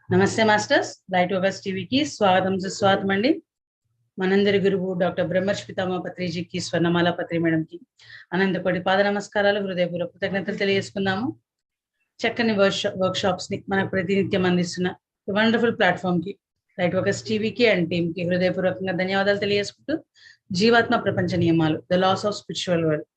నమస్తే masters, light overs టీవీకి స్వాగతం సుస్వాగతం అండి. మనందరి గురువు డాక్టర్ బ్రహ్మర్షి పితామహ పత్రిజీకి, స్వర్ణమాల పత్రి మేడంకి అనంతకోటి పాద నమస్కారాలు, హృదయపూర్వక కృతజ్ఞతలు తెలియజేసుకుందాము. చక్కని వర్క్ షాప్స్ ని మనకు ప్రతినిత్యం అందిస్తున్న వండర్ఫుల్ ప్లాట్ఫామ్ కి, లైట్ ఓవర్స్ టీవీకి అండ్ టీమ్ కి హృదయపూర్వకంగా ధన్యవాదాలు తెలియజేసుకుంటూ, జీవాత్మ ప్రపంచ నియమాలు, the laws of spiritual world,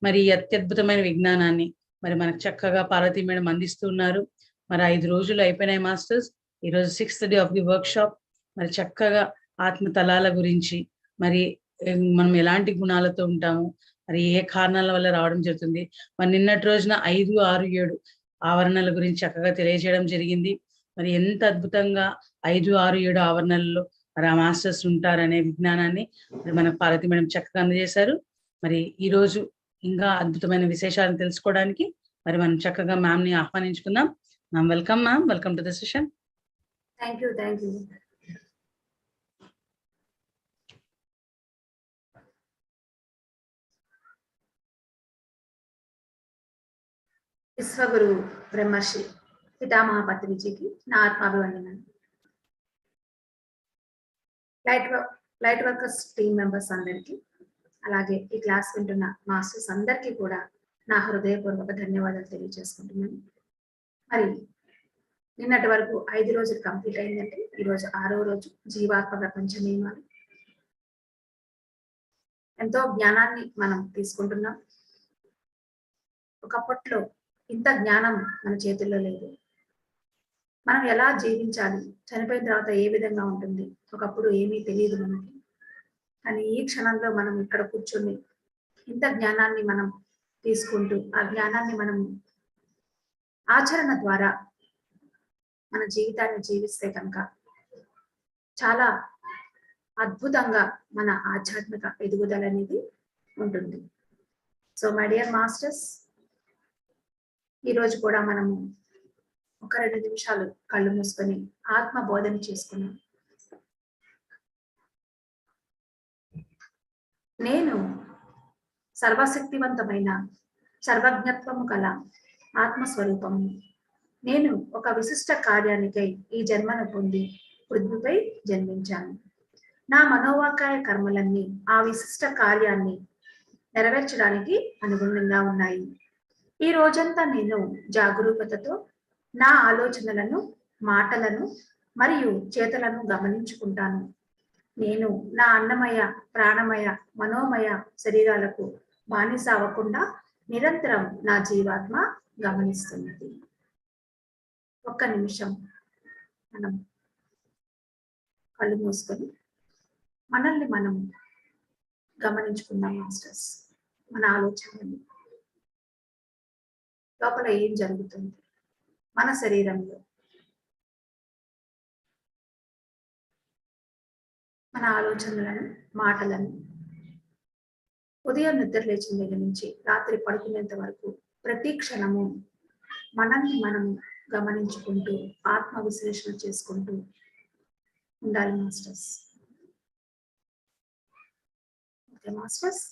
మరి అత్యద్భుతమైన విజ్ఞానాన్ని మరి మనకు చక్కగా పార్వతీ మేడం అందిస్తూ ఉన్నారు. మరి 5 రోజులు అయిపోయినాయి మాస్టర్స్. ఈరోజు 6th day of the work shop. మరి చక్కగా ఆత్మ తలాల గురించి, మరి మనం ఎలాంటి గుణాలతో ఉంటాము, మరి ఏ కారణాల వల్ల రావడం జరుగుతుంది, మరి నిన్నటి రోజున 5, 6, 7 ఆవరణల గురించి చక్కగా తెలియజేయడం జరిగింది. మరి ఎంత అద్భుతంగా 5, 6, 7 ఆవరణలలో మరి ఆ మాస్టర్స్ ఉంటారనే విజ్ఞానాన్ని మరి మనకు పార్వతీ మేడం చక్కగా అందజేశారు. మరి ఈ రోజు ఇంకా అద్భుతమైన విశేషాలను తెలుసుకోవడానికి మరి మనం చక్కగా మ్యామ్ ని ఆహ్వానించుకుందాం. Ma'am, welcome ma'am, welcome to the session. Thank you. విశ్వగురు బ్రహ్మర్షి పితామహ పత్రిజీకి నా ఆత్మాభివందనాలు. లైట్ వర్కర్స్ టీమ్ మెంబర్స్ అందరికీ, అలాగే ఈ క్లాస్ వింటున్న మాస్టర్స్ అందరికీ కూడా నా హృదయపూర్వక ధన్యవాదాలు తెలియజేసుకుంటున్నాను. మరి నిన్నటి వరకు 5 రోజులు కంప్లీట్ అయిందంటే ఈరోజు 6వ రోజు, జీవాత్మ ప్రపంచ నియమాలు. ఎంతో జ్ఞానాన్ని మనం తీసుకుంటున్నాం. ఒకప్పట్లో ఇంత జ్ఞానం మన చేతుల్లో లేదు. మనం ఎలా జీవించాలి, చనిపోయిన తర్వాత ఏ విధంగా ఉంటుంది, ఒకప్పుడు ఏమీ తెలియదు మనకి. కానీ ఈ క్షణంలో మనం ఇక్కడ కూర్చొని ఇంత జ్ఞానాన్ని మనం తీసుకుంటూ, ఆ జ్ఞానాన్ని మనం ఆచరణ ద్వారా మన జీవితాన్ని జీవిస్తే కనుక చాలా అద్భుతంగా మన ఆధ్యాత్మిక ఎదుగుదల అనేది ఉంటుంది. సో మై డియర్ మాస్టర్స్, ఈరోజు కూడా మనము ఒక 2 నిమిషాలు కళ్ళు మూసుకొని ఆత్మ బోధన చేసుకున్నాం. నేను సర్వశక్తివంతమైన సర్వజ్ఞత్వము గల ఆత్మస్వరూపము. నేను ఒక విశిష్ట కార్యానికై ఈ జన్మను పొంది పృథ్వీపై జన్మించాను. నా మనోవాకాయ కర్మలన్నీ ఆ విశిష్ట కార్యాన్ని నెరవేర్చడానికి అనుగుణంగా ఉన్నాయి. ఈ రోజంతా నేను జాగరూకతతో నా ఆలోచనలను, మాటలను మరియు చేతలను గమనించుకుంటాను. నేను నా అన్నమయ, ప్రాణమయ, మనోమయ శరీరాలకు బానిస అవ్వకుండా నిరంతరం నా జీవాత్మ గమనిస్తున్నది. ఒక్క నిమిషం మనం కళ్ళు మూసుకొని మనల్ని మనం గమనించుకుందాం మాస్టర్స్. మన ఆలోచనలు లోపల ఏం జరుగుతుంది మన శరీరంలో, మన ఆలోచనలను, మాటలను ఉదయం నిద్ర లేచిన దగ్గర నుంచి రాత్రి పడుకునేంత వరకు ప్రతి క్షణము మనల్ని మనం గమనించుకుంటూ ఆత్మ విశ్లేషణ చేసుకుంటూ ఉండాలి మాస్టర్స్. ఓకే మాస్టర్స్,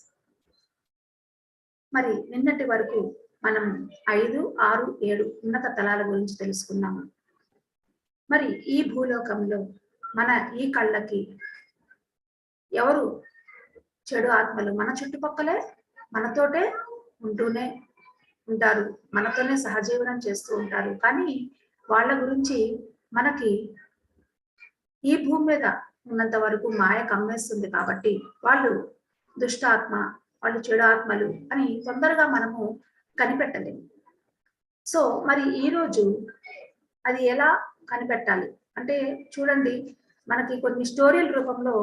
మరి నిన్నటి వరకు మనం 5, 6, 7 ఉన్నత తలాల గురించి తెలుసుకున్నాము. మరి ఈ భూలోకంలో మన ఈ కళ్ళకి ఎవరు చెడు ఆత్మలు మన చుట్టుపక్కలే మనతోటే ఉంటూనే ఉంటారు, మనతోనే సహజీవనం చేస్తూ ఉంటారు. కానీ వాళ్ళ గురించి మనకి ఈ భూమి మీద ఉన్నంత వరకు మాయ కమ్మేస్తుంది. కాబట్టి వాళ్ళు దుష్టాత్మ, వాళ్ళు చెడు ఆత్మలు అని తొందరగా మనము కనిపెట్టలేము. సో మరి ఈరోజు అది ఎలా కనిపెట్టాలి అంటే, చూడండి, మనకి కొన్ని స్టోరీల రూపంలో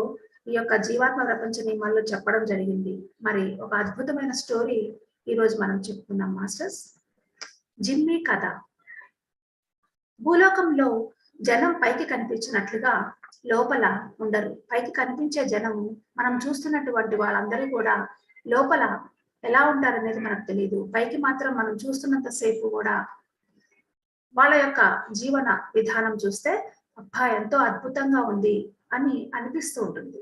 ఈ యొక్క జీవాత్మ ప్రపంచ నియమాల్లో చెప్పడం జరిగింది. మరి ఒక అద్భుతమైన స్టోరీ ఈరోజు మనం చెప్పుకున్నాం మాస్టర్స్. జిమ్మి కథ. భూలోకంలో జనం పైకి కనిపించినట్లుగా లోపల ఉండరు. పైకి కనిపించే జనం, మనం చూస్తున్నటువంటి వాళ్ళందరూ కూడా లోపల ఎలా ఉంటారనేది మనకు తెలియదు. పైకి మాత్రం మనం చూస్తున్నంత సేపు కూడా వాళ్ళ యొక్క జీవన విధానం చూస్తే అబ్బా ఎంతో అద్భుతంగా ఉంది అని అనిపిస్తూ ఉంటుంది.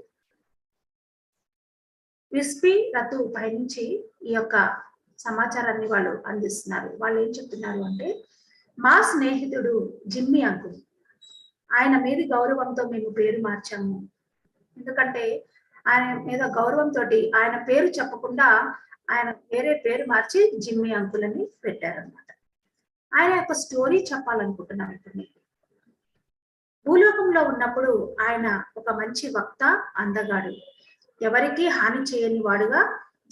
విస్పీ రతు పైనుంచి ఈ యొక్క సమాచారాన్ని వాళ్ళు అందిస్తున్నారు. వాళ్ళు ఏం చెప్తున్నారు అంటే, మా స్నేహితుడు జిమ్మి అంకుల్, ఆయన మీద గౌరవంతో మేము పేరు మార్చాము. ఎందుకంటే ఆయన మీద గౌరవంతో ఆయన పేరు చెప్పకుండా ఆయన వేరే పేరు మార్చి జిమ్మి అంకుల్ అని పెట్టారనమాట. ఆయన యొక్క స్టోరీ చెప్పాలనుకుంటున్నాను ఇప్పుడు మీకు. భూలోకంలో ఉన్నప్పుడు ఆయన ఒక మంచి వక్త, అందగాడు, ఎవరికీ హాని చేయని వాడుగా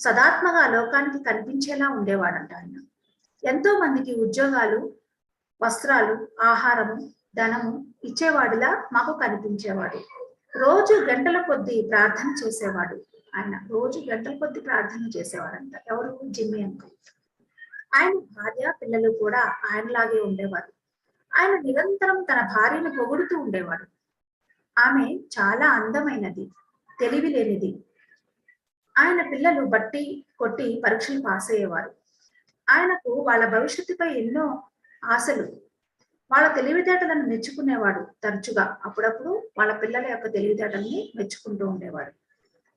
సదాత్మగా లోకానికి కనిపించేలా ఉండేవాడంట ఆయన. ఎంతో మందికి ఉద్యోగాలు, వస్త్రాలు, ఆహారము, ధనము ఇచ్చేవాడిలా మాకు కనిపించేవాడు. రోజు గంటల కొద్దీ ప్రార్థన చేసేవాడు. ఆయన రోజు గంటల కొద్దీ ప్రార్థన చేసేవాడంట. ఎవరు? జిమ్మి అంకుల్. ఆయన భార్య, పిల్లలు కూడా ఆయనలాగే ఉండేవారు. ఆయన నిరంతరం తన భార్యను పొగుడుతూ ఉండేవాడు. ఆమె చాలా అందమైనది, తెలివి లేనిది. ఆయన పిల్లలు బట్టి కొట్టి పరీక్షలు పాస్ అయ్యేవారు. ఆయనకు వాళ్ళ భవిష్యత్తుపై ఎన్నో ఆశలు. వాళ్ళ తెలివితేటలను మెచ్చుకునేవాడు తరచుగా. అప్పుడప్పుడు వాళ్ళ పిల్లల యొక్క తెలివితేటల్ని మెచ్చుకుంటూ ఉండేవాడు.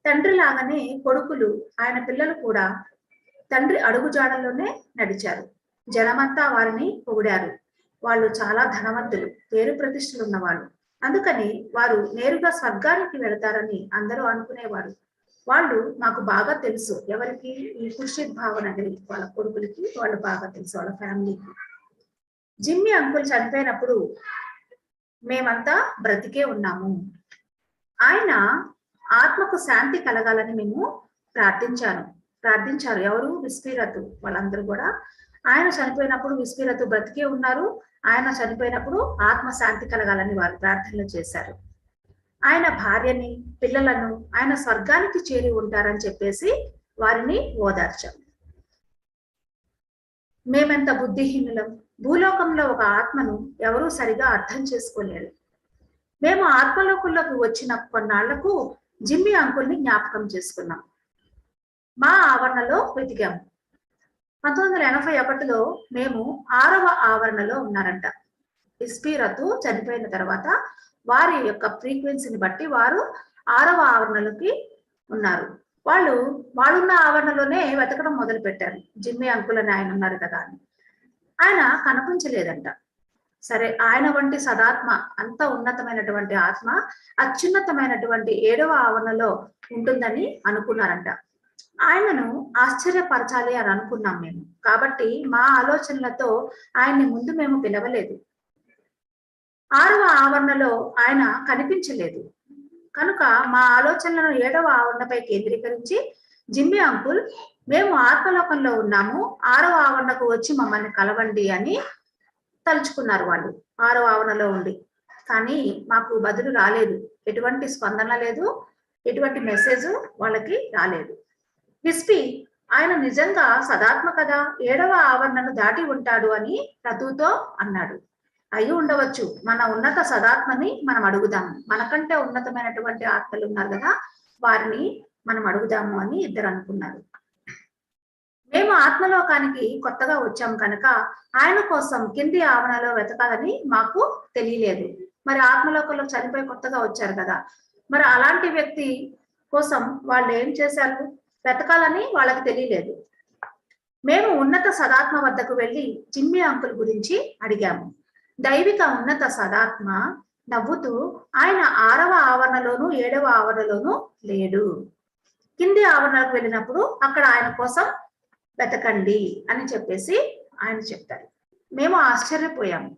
తండ్రి లాగానే కొడుకులు, ఆయన పిల్లలు కూడా తండ్రి అడుగుజాడల్లోనే నడిచారు. జనమంతా వారిని పొగిడారు. వాళ్ళు చాలా ధనవంతులు, పేరు ప్రతిష్టలు ఉన్నవాళ్ళు. అందుకని వారు నేరుగా స్వర్గానికి వెళతారని అందరూ అనుకునేవారు. వాళ్ళు మాకు బాగా తెలుసు. ఎవరికి? ఈ ఖుర్షిద్ భావన అనేది వాళ్ళ కొడుకులకి వాళ్ళు బాగా తెలుసు, వాళ్ళ ఫ్యామిలీకి. జిమ్మి అంకుల్ చనిపోయినప్పుడు మేమంతా బ్రతికే ఉన్నాము. ఆయన ఆత్మకు శాంతి కలగాలని మేము ప్రార్థించారు. ఎవరు? విస్పీరతు. వాళ్ళందరూ కూడా ఆయన చనిపోయినప్పుడు విస్పీరతు బ్రతికే ఉన్నారు. ఆయన చనిపోయినప్పుడు ఆత్మ శాంతి కలగాలని వారు ప్రార్థనలు చేశారు. ఆయన భార్యని, పిల్లలను ఆయన స్వర్గానికి చేరి ఉంటారని చెప్పేసి వారిని ఓదార్చాం. మేమెంత బుద్ధిహీనులం. భూలోకంలో ఒక ఆత్మను ఎవరూ సరిగా అర్థం చేసుకోలేరు. మేము ఆత్మలోకంలోకి వచ్చిన కొన్నాళ్లకు జిమ్మి అంకుల్ని జ్ఞాపకం చేసుకున్నాం. మా ఆవరణలో వెతికాము. 1981లో మేము 6వ ఆవరణలో ఉన్నారంట. ఇస్పీరతు చనిపోయిన తర్వాత వారి యొక్క ఫ్రీక్వెన్సీని బట్టి వారు 6వ ఆవరణలోకి ఉన్నారు. వాళ్ళున్న ఆవరణలోనే వెతకడం మొదలు పెట్టారు. జిమ్మి అంకుల్ అని ఆయన ఉన్నారు కదా అని. ఆయన కనిపించలేదంట. సరే, ఆయన వంటి సదాత్మ, అంత ఉన్నతమైనటువంటి ఆత్మ అత్యున్నతమైనటువంటి 7వ ఆవరణలో ఉంటుందని అనుకున్నారంట. ఆయనను ఆశ్చర్యపరచాలి అని అనుకున్నాం మేము. కాబట్టి మా ఆలోచనలతో ఆయన్ని ముందు మేము పిలవలేదు. 6వ ఆవరణలో ఆయన కనిపించలేదు కనుక మా ఆలోచనలను 7వ ఆవరణపై కేంద్రీకరించి, జిమ్మి అంకుల్, మేము ఆత్మలోకంలో ఉన్నాము, 6వ ఆవరణకు వచ్చి మమ్మల్ని కలవండి అని తలుచుకున్నారు వాళ్ళు 6వ ఆవరణలో ఉండి. కానీ మాకు బదులు రాలేదు. ఎటువంటి స్పందన లేదు, ఎటువంటి మెసేజ్ వాళ్ళకి రాలేదు. విస్పి, ఆయన నిజంగా సదాత్మ కదా, 7వ ఆవరణను దాటి ఉంటాడు అని రతుతో అన్నాడు. అయి ఉండవచ్చు. మన ఉన్నత సదాత్మని మనం అడుగుదాము. మనకంటే ఉన్నతమైనటువంటి ఆత్మలు ఉన్నారు కదా, వారిని మనం అడుగుదాము అని ఇద్దరు అనుకున్నారు. మేము ఆత్మలోకానికి కొత్తగా వచ్చాం కనుక ఆయన కోసం కింది ఆవరణలో వెతకాలని మాకు తెలియలేదు. మరి ఆత్మలోకంలో చనిపోయి కొత్తగా వచ్చారు కదా, మరి అలాంటి వ్యక్తి కోసం వాళ్ళు ఏం చేశారు? వెతకాలని వాళ్ళకి తెలియలేదు. మేము ఉన్నత సదాత్మ వద్దకు వెళ్ళి జిమ్మి అంకుల్ గురించి అడిగాము. దైవిక ఉన్నత సదాత్మ నవ్వుతూ, ఆయన 6వ ఆవరణలోను 7వ ఆవరణలోను లేడు. కింది ఆవరణకు వెళ్ళినప్పుడు అక్కడ ఆయన కోసం వెతకండి అని చెప్పేసి ఆయన చెప్తారు. మేము ఆశ్చర్యపోయాము.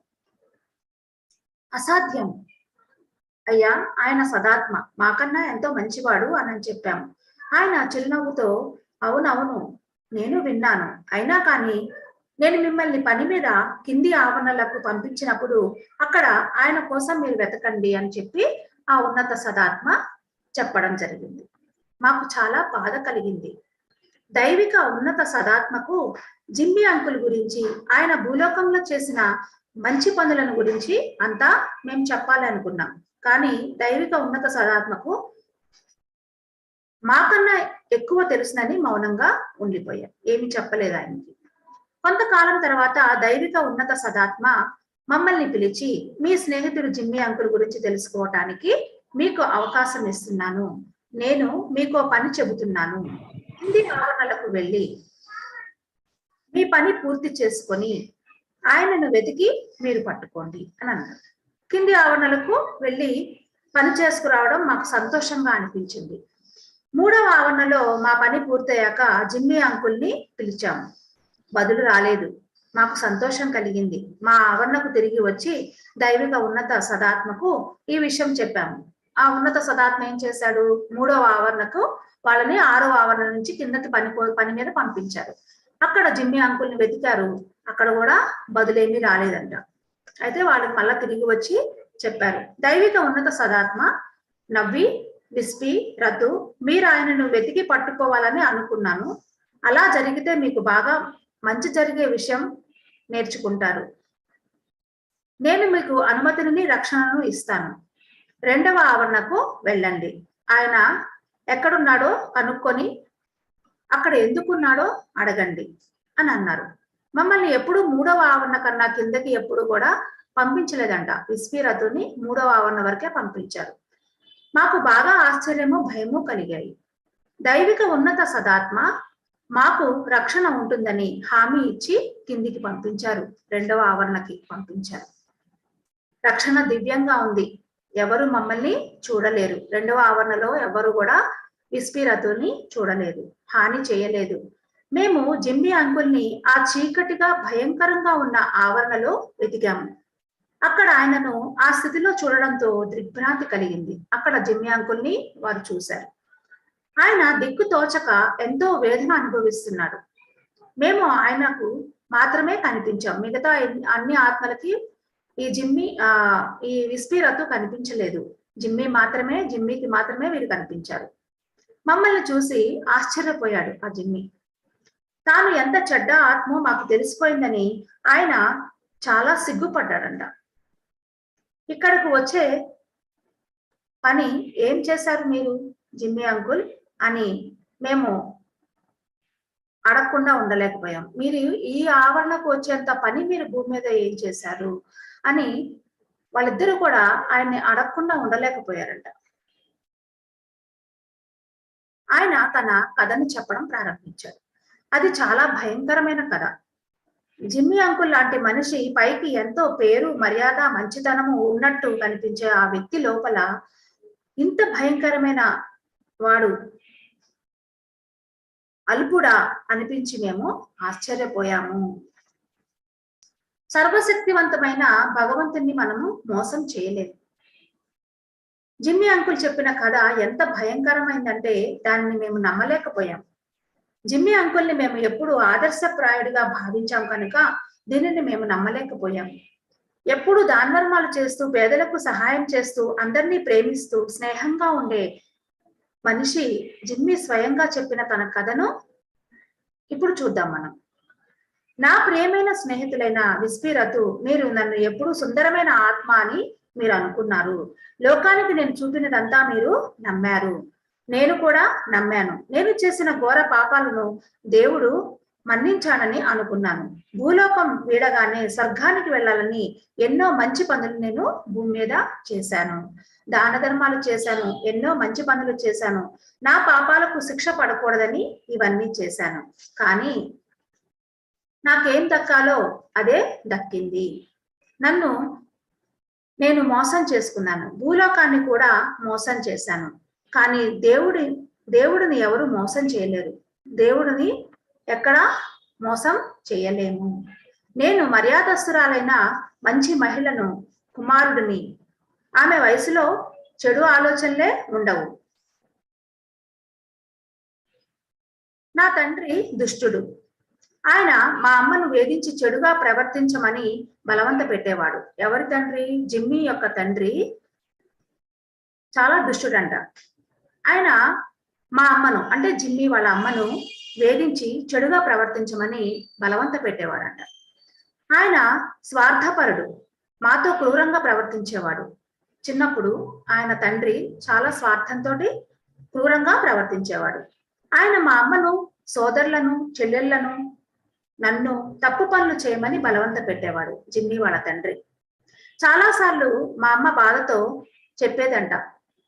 అసాధ్యం అయ్యా, ఆయన సదాత్మ, మాకన్నా ఎంతో మంచివాడు అని చెప్పాము. ఆయన చిరునవ్వుతో, అవునవును, నేను విన్నాను. అయినా కానీ నేను మిమ్మల్ని పని మీద కింది ఆవరణలకు పంపించినప్పుడు అక్కడ ఆయన కోసం మీరు వెతకండి అని చెప్పి ఆ ఉన్నత సదాత్మ చెప్పడం జరిగింది. మాకు చాలా బాధ కలిగింది. దైవిక ఉన్నత సదాత్మకు జిమ్మి అంకుల్ గురించి, ఆయన భూలోకంలో చేసిన మంచి పనులను గురించి అంతా మేము చెప్పాలి అనుకున్నాం. కానీ దైవిక ఉన్నత సదాత్మకు మాకన్నా ఎక్కువ తెలుసునని మౌనంగా ఉండిపోయాం. ఏమి చెప్పలేదు ఆయనకి. కొంతకాలం తర్వాత దైవిక ఉన్నత సదాత్మ మమ్మల్ని పిలిచి, మీ స్నేహితుడు జిమ్మి అంకుల్ గురించి తెలుసుకోవటానికి మీకు అవకాశం ఇస్తున్నాను. నేను మీకు పని చెబుతున్నాను. కింది ఆవరణలకు వెళ్ళి మీ పని పూర్తి చేసుకొని ఆయనను వెతికి మీరు పట్టుకోండి అని అన్నారు. కింది ఆవరణలకు వెళ్ళి పని చేసుకురావడం మాకు సంతోషంగా అనిపించింది. 3వ ఆవరణలో మా పని పూర్తయ్యాక జిమ్మీ అంకుల్ని పిలిచాము. బదులు రాలేదు. మాకు సంతోషం కలిగింది. మా ఆవరణకు తిరిగి వచ్చి దైవిక ఉన్నత సదాత్మకు ఈ విషయం చెప్పాము. ఆ ఉన్నత సదాత్మ ఏం చేశాడు? 3వ ఆవరణకు వాళ్ళని 6వ ఆవరణ నుంచి కిందకి పని మీద పంపించారు. అక్కడ జిమ్మీ అంకుల్ని వెతికారు. అక్కడ కూడా బదులేమీ రాలేదంట. అయితే వాళ్ళకి మళ్ళా తిరిగి వచ్చి చెప్పారు. దైవిక ఉన్నత సదాత్మ నవ్వి, విస్పి, రతు, మీరు ఆయనను వెతికి పట్టుకోవాలని అనుకున్నాను. అలా జరిగితే మీకు బాగా మంచి జరిగే విషయం నేర్చుకుంటారు. నేను మీకు అనుమతిని, రక్షణను ఇస్తాను. 2వ ఆవరణకు వెళ్ళండి. ఆయన ఎక్కడున్నాడో కనుక్కొని అక్కడ ఎందుకున్నాడో అడగండి అని అన్నారు. మమ్మల్ని ఎప్పుడు 3వ ఆవరణ కన్నా కిందకి ఎప్పుడు కూడా పంపించలేదంట. విస్పి, రతుని 3వ ఆవరణ వరకే పంపించారు. మాకు బాగా ఆశ్చర్యము, భయము కలిగాయి. దైవిక ఉన్నత సదాత్మ మాకు రక్షణ ఉంటుందని హామీ ఇచ్చి కిందికి పంపించారు. 2వ ఆవరణకి పంపించారు. రక్షణ దివ్యంగా ఉంది. ఎవరు మమ్మల్ని చూడలేరు. 2వ ఆవరణలో ఎవరు కూడా విస్పి, రతుని చూడలేదు, హాని చేయలేదు. మేము జిమ్మీ అంకుల్ని ఆ చీకటిగా భయంకరంగా ఉన్న ఆవరణలో వెతికాము. అక్కడ ఆయనను ఆ స్థితిలో చూడడంతో దిగ్భ్రాంతి కలిగింది. అక్కడ జిమ్మీ అంకుల్ని వారు చూశారు. ఆయన దిక్కు తోచక ఎంతో వేదన అనుభవిస్తున్నాడు. మేము ఆయనకు మాత్రమే కనిపించాం. మిగతా అన్ని ఆత్మలకి ఈ విస్పి, రతు కనిపించలేదు. జిమ్మీకి మాత్రమే వీరు కనిపించారు. మమ్మల్ని చూసి ఆశ్చర్యపోయాడు ఆ జిమ్మీ. తాను ఎంత చెడ్డ ఆత్మో మాకు తెలిసిపోయిందని ఆయన చాలా సిగ్గుపడ్డాడంట. ఇక్కడకు వచ్చే పని ఏం చేశారు మీరు జిమ్మీ అంకుల్ అని మేము అడగకుండా ఉండలేకపోయాం. మీరు ఈ ఆవరణకు వచ్చేంత పని మీరు భూమి మీద ఏం చేశారు అని వాళ్ళిద్దరూ కూడా ఆయన్ని అడగకుండా ఉండలేకపోయారంట. ఆయన తన కథను చెప్పడం ప్రారంభించాడు. అది చాలా భయంకరమైన కథ. జిమ్మీ అంకుల్ లాంటి మనిషి పైకి ఎంతో పేరు, మర్యాద, మంచితనము ఉన్నట్టు కనిపించే ఆ వ్యక్తి లోపల ఇంత భయంకరమైన వాడు అల్పుడా అనిపించి మేము ఆశ్చర్యపోయాము. సర్వశక్తివంతమైన భగవంతుణ్ణి మనము మోసం చేయలేదు. జిమ్మీ అంకుల్ చెప్పిన కథ ఎంత భయంకరమైందంటే దాన్ని మేము నమ్మలేకపోయాం. జిమ్మీ అంకుల్ని మేము ఎప్పుడు ఆదర్శప్రాయుడిగా భావించాం కనుక దీనిని మేము నమ్మలేకపోయాం. ఎప్పుడు దానధర్మాలు చేస్తూ, పేదలకు సహాయం చేస్తూ, అందరినీ ప్రేమిస్తూ, స్నేహంగా ఉండే మనిషి జిమ్మీ స్వయంగా చెప్పిన తన కథను ఇప్పుడు చూద్దాం మనం. నా ప్రియమైన స్నేహితులైన విస్పి, రతు, మీరు నన్ను ఎప్పుడు సుందరమైన ఆత్మ అని మీరు అనుకున్నారు. లోకానికి నేను చూపినదంతా మీరు నమ్మారు. నేను కూడా నమ్మాను. నేను చేసిన ఘోర పాపాలను దేవుడు మన్నించానని అనుకున్నాను. భూలోకం వీడగానే స్వర్గానికి వెళ్ళాలని ఎన్నో మంచి పనులు నేను భూమి మీద చేశాను. దాన ధర్మాలు చేశాను. ఎన్నో మంచి పనులు చేశాను. నా పాపాలకు శిక్ష పడకూడదని ఇవన్నీ చేశాను. కానీ నాకేం దక్కాలో అదే దక్కింది. నేను మోసం చేసుకున్నాను. భూలోకాన్ని కూడా మోసం చేశాను. కానీ దేవుడిని ఎవరు మోసం చేయలేరు. దేవుడిని ఎక్కడ మోసం చేయలేము. నేను మర్యాదస్తురాలైన మంచి మహిళను, కుమారుడిని. ఆమె వయసులో చెడు ఆలోచనలే ఉండవు. నా తండ్రి దుష్టుడు. ఆయన మా అమ్మను వేధించి చెడుగా ప్రవర్తించమని బలవంత పెట్టేవాడు. ఎవరి తండ్రి? జిమ్మీ యొక్క తండ్రి చాలా దుష్టుడంట. ఆయన మా అమ్మను, అంటే జిమ్మీ వాళ్ళ అమ్మను వేధించి చెడుగా ప్రవర్తించమని బలవంత పెట్టేవాడంట. ఆయన స్వార్థపరుడు. మాతో క్రూరంగా ప్రవర్తించేవాడు. చిన్నప్పుడు ఆయన తండ్రి చాలా స్వార్థంతో క్రూరంగా ప్రవర్తించేవాడు. ఆయన మా అమ్మను, సోదరులను, చెల్లెళ్లను, నన్ను తప్పు పనులు చేయమని బలవంత పెట్టేవాడు జిమ్మీ వాళ్ళ తండ్రి. చాలా సార్లు మా అమ్మ బాధతో చెప్పేదంట,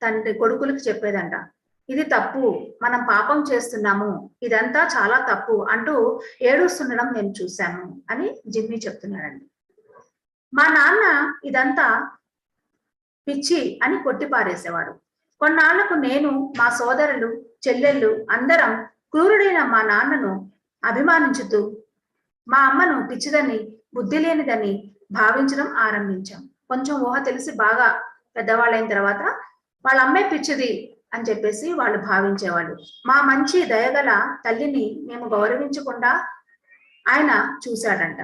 తండ్రి కొడుకులకి చెప్పేదంట, ఇది తప్పు, మనం పాపం చేస్తున్నాము, ఇదంతా చాలా తప్పు అంటూ ఏడుస్తుండడం మేము చూశాము అని జిమ్మీ చెప్తున్నాడండి. మా నాన్న ఇదంతా పిచ్చి అని కొట్టిపారేసేవాడు. కొన్నాళ్లకు నేను, మా సోదరులు, చెల్లెళ్ళు అందరం క్రూరుడైన మా నాన్నను అభిమానించుతూ మా అమ్మను పిచ్చిదని, బుద్ధి లేనిదని భావించడం ఆరంభించాం. కొంచెం ఊహ తెలిసి బాగా పెద్దవాళ్ళైన తర్వాత వాళ్ళ అమ్మే పిచ్చిది అని చెప్పేసి వాళ్ళు భావించేవాళ్ళు. మా మంచి దయగల తల్లిని మేము గౌరవించకుండా ఆయన చూశాడంట.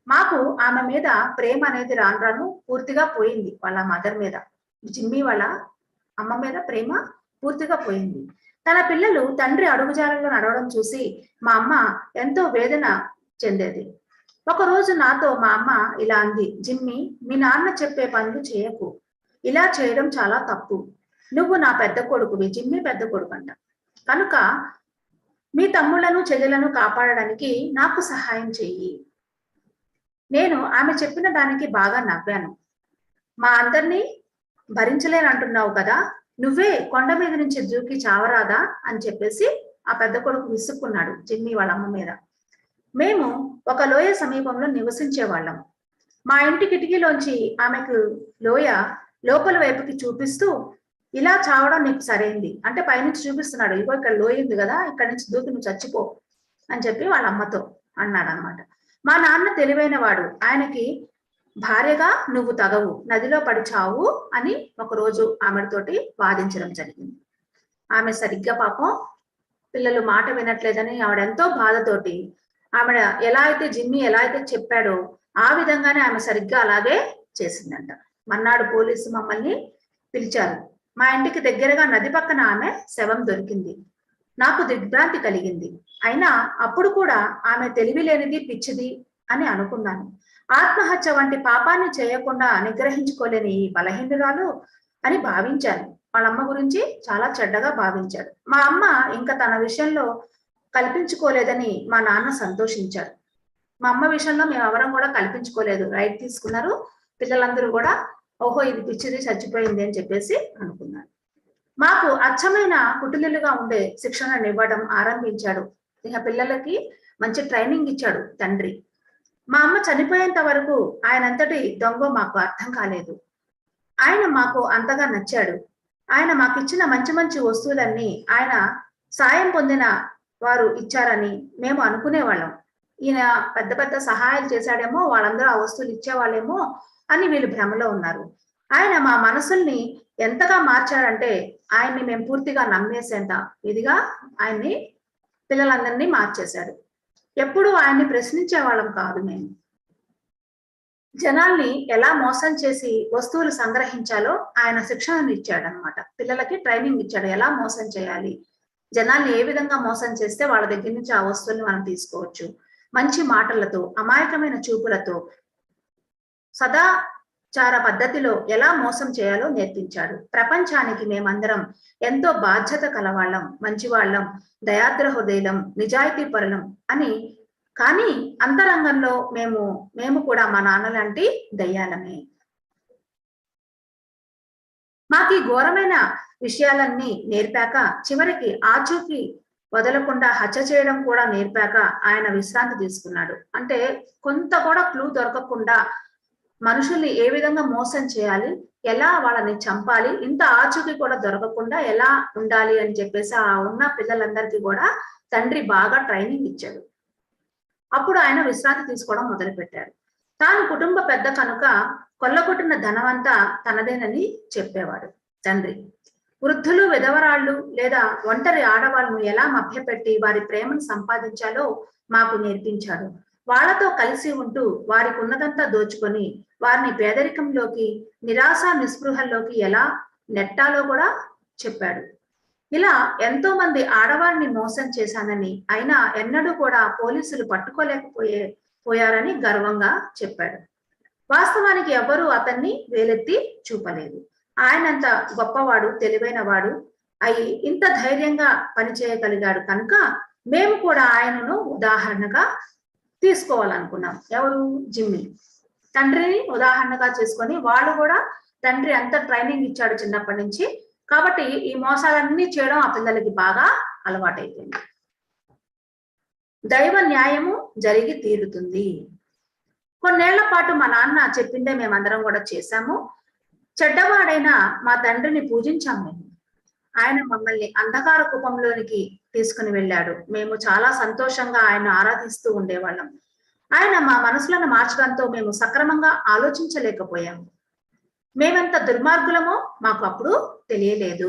మాకు ఆమె మీద ప్రేమ అనేది రాను రాను పూర్తిగా పోయింది. వాళ్ళ మదర్ మీద, జిమ్మీ వాళ్ళ అమ్మ మీద ప్రేమ పూర్తిగా పోయింది. తన పిల్లలు తండ్రి అడుగుజాడల్లో నడవడం చూసి మా అమ్మ ఎంతో వేదన చెందేది. ఒకరోజు నాతో మా అమ్మ ఇలా అంది, జిమ్మీ, మీ నాన్న చెప్పే పనులు చేయకు, ఇలా చేయడం చాలా తప్పు. నువ్వు నా పెద్ద కొడుకువి, జిమ్మీ పెద్ద కొడుకు అంట, కనుక మీ తమ్ముళ్లను చెల్లెలను కాపాడడానికి నాకు సహాయం చెయ్యి. నేను ఆమె చెప్పిన దానికి బాగా నవ్వాను. మా అందరినీ భరించలేనంటున్నావు కదా, నువ్వే కొండ మీద నుంచి దూకి చావరాదా అని చెప్పేసి ఆ పెద్ద కొడుకు విసుక్కున్నాడు జిమ్మీ వాళ్ళ అమ్మ మీద. మేము ఒక లోయ సమీపంలో నివసించే వాళ్ళం. మా ఇంటి కిటికీలోంచి ఆమెకు లోయ లోపల వైపుకి చూపిస్తూ, ఇలా చావడం నీకు సరైంది అంటే పైనుంచి చూపిస్తున్నాడు, ఇగో ఇక్కడ లోయ ఉంది కదా, ఇక్కడ నుంచి దూకి నువ్వు చచ్చిపో అని చెప్పి వాళ్ళ అమ్మతో అన్నాడు అనమాట. మా నాన్న తెలివైన వాడు, ఆయనకి భార్యగా నువ్వు తగవు, నదిలో పడి చావు అని ఒకరోజు ఆమెతోటి వాదించడం జరిగింది. ఆమె సరిగ్గా పాపం పిల్లలు మాట వినట్లేదని ఆవిడ ఎంతో బాధతోటి ఆవిడ ఎలా అయితే జిమ్మీ ఎలా అయితే చెప్పాడో ఆ విధంగానే ఆమె సరిగ్గా అలాగే చేసిందంట. మన్నాడు పోలీసు మమ్మల్ని పిలిచారు. మా ఇంటికి దగ్గరగా నది పక్కన ఆమె శవం దొరికింది. నాకు దిగ్భ్రాంతి కలిగింది. అయినా అప్పుడు కూడా ఆమె తెలివి లేనిది, పిచ్చిది అని అనుకున్నాను. ఆత్మహత్య వంటి పాపాన్ని చేయకుండా నిగ్రహించుకోలేని ఈ బలహీనురాలు అని భావించాను. వాళ్ళమ్మ గురించి చాలా చెడ్డగా భావించాడు. మా అమ్మ ఇంకా తన విషయంలో కల్పించుకోలేదని మా నాన్న సంతోషించాడు. మా అమ్మ విషయంలో మేము ఎవరం కూడా కల్పించుకోలేదు, రైట్ తీసుకున్నారు. పిల్లలందరూ కూడా ఓహో ఇది పిచ్చిది చచ్చిపోయింది అని చెప్పేసి అనుకున్నారు. మాకు అచ్చమైన కుటుంబీలుగా ఉండే శిక్షణను ఇవ్వడం ఆరంభించాడు. ఇక పిల్లలకి మంచి ట్రైనింగ్ ఇచ్చాడు తండ్రి. మా అమ్మ చనిపోయేంత వరకు ఆయనంతటి దొంగ మాకు అర్థం కాలేదు. ఆయన మాకు అంతగా నచ్చాడు. ఆయన మాకు ఇచ్చిన మంచి మంచి వస్తువులన్నీ ఆయన సాయం పొందిన వారు ఇచ్చారని మేము అనుకునేవాళ్ళం. ఈయన పెద్ద పెద్ద సహాయాలు చేశాడేమో, వాళ్ళందరూ ఆ వస్తువులు ఇచ్చేవాళ్ళేమో అని వీళ్ళు భ్రమలో ఉన్నారు. ఆయన మా మనసుల్ని ఎంతగా మార్చాడంటే ఆయన్ని మేము పూర్తిగా నమ్మేసేంత ఇదిగా ఆయన్ని పిల్లలందరినీ మార్చేశాడు. ఎప్పుడూ ఆయన్ని ప్రశ్నించే వాళ్ళం కాదు. మేము జనాల్ని ఎలా మోసం చేసి వస్తువులు సంగ్రహించాలో ఆయన శిక్షణను ఇచ్చాడు అనమాట. పిల్లలకి ట్రైనింగ్ ఇచ్చాడు, ఎలా మోసం చేయాలి, జనాల్ని ఏ విధంగా మోసం చేస్తే వాళ్ళ దగ్గర నుంచి ఆ వస్తువుల్ని మనం తీసుకోవచ్చు, మంచి మాటలతో, అమాయకమైన చూపులతో, సదాచార పద్ధతిలో ఎలా మోసం చేయాలో నేర్పించాడు. ప్రపంచానికి మేమందరం ఎంతో బాధ్యత కలవాళ్ళం, మంచివాళ్ళం, దయాద్ర హృదయం, నిజాయితీ పరులం అని. కానీ అంతరంగంలో మేము కూడా మా నాన్నలాంటి దయ్యాలమే. మాకు ఈ ఘోరమైన విషయాలన్నీ నేర్పాక, చివరికి ఆచూకీ వదలకుండా హత్య చేయడం కూడా నేర్పాక ఆయన విశ్రాంతి తీసుకున్నాడు. అంటే కొంత కూడా క్లూ దొరకకుండా మనుషుల్ని ఏ విధంగా మోసం చేయాలి, ఎలా వాళ్ళని చంపాలి, ఇంత ఆచూకీ కూడా దొరకకుండా ఎలా ఉండాలి అని చెప్పేసి ఆ ఉన్న పిల్లలందరికీ కూడా తండ్రి బాగా ట్రైనింగ్ ఇచ్చాడు. అప్పుడు ఆయన విశ్రాంతి తీసుకోవడం మొదలు పెట్టాడు. తాను కుటుంబ పెద్ద కనుక కొల్లగొట్టిన ధనమంతా తనదేనని చెప్పేవాడు తండ్రి. వృద్ధులు, విధవరాళ్ళు లేదా ఒంటరి ఆడవాళ్ళను ఎలా మభ్యపెట్టి వారి ప్రేమను సంపాదించాలో మాకు నేర్పించాడు. వాళ్లతో కలిసి ఉంటూ వారికి ఉన్నదంతా దోచుకొని వారిని పేదరికంలోకి, నిరాశ నిస్పృహల్లోకి ఎలా నెట్టాలో కూడా చెప్పాడు. ఇలా ఎంతో మంది ఆడవారిని మోసం చేశానని, అయినా ఎన్నడూ కూడా పోలీసులు పట్టుకోలేకపోయారని గర్వంగా చెప్పాడు. వాస్తవానికి ఎవరూ అతన్ని వేలెత్తి చూపలేదు. ఆయనంత గొప్పవాడు, తెలివైన వాడు అయి ఇంత ధైర్యంగా పనిచేయగలిగాడు కనుక మేము కూడా ఆయనను ఉదాహరణగా తీసుకోవాలనుకున్నాం. ఎవరు? జిమ్మీ. తండ్రిని ఉదాహరణగా చేసుకొని వాళ్ళు కూడా తండ్రి అంత ట్రైనింగ్ ఇచ్చాడు చిన్నప్పటి నుంచి కాబట్టి ఈ మోసాలన్నీ చేయడం ఆ పిల్లలకి బాగా అలవాటైపోయింది. దైవ న్యాయము జరిగి తీరుతుంది. కొన్నేళ్ల పాటు మా నాన్న చెప్పిందే మేమందరం కూడా చేశాము. చెడ్డవాడైన మా తండ్రిని పూజించాము మేము. ఆయన మమ్మల్ని అంధకార కూపంలోనికి తీసుకుని వెళ్ళాడు. మేము చాలా సంతోషంగా ఆయన ఆరాధిస్తూ ఉండేవాళ్ళం. ఆయన మా మనసులను మార్చడంతో మేము సక్రమంగా ఆలోచించలేకపోయాము. మేమెంత దుర్మార్గులమో మాకు అప్పుడు తెలియలేదు.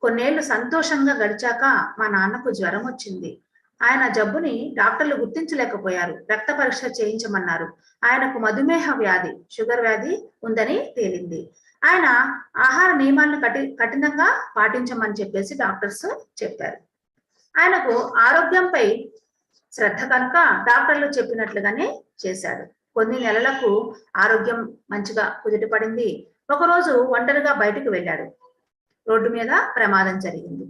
కొన్నేళ్లు సంతోషంగా గడిచాక మా నాన్నకు జ్వరం వచ్చింది. ఆయన జబ్బుని డాక్టర్లు గుర్తించలేకపోయారు. రక్త పరీక్ష చేయించమన్నారు. ఆయనకు మధుమేహ వ్యాధి, షుగర్ వ్యాధి ఉందని తేలింది. ఆయన ఆహార నియమాలను కఠినంగా పాటించమని చెప్పేసి డాక్టర్స్ చెప్పారు. ఆయనకు ఆరోగ్యంపై శ్రద్ధ కనుక డాక్టర్లు చెప్పినట్లుగానే చేశాడు. కొన్ని నెలలకు ఆరోగ్యం మంచిగా కుదుటపడింది. ఒకరోజు ఒంటరిగా బయటకు వెళ్ళాడు. రోడ్డు మీద ప్రమాదం జరిగింది.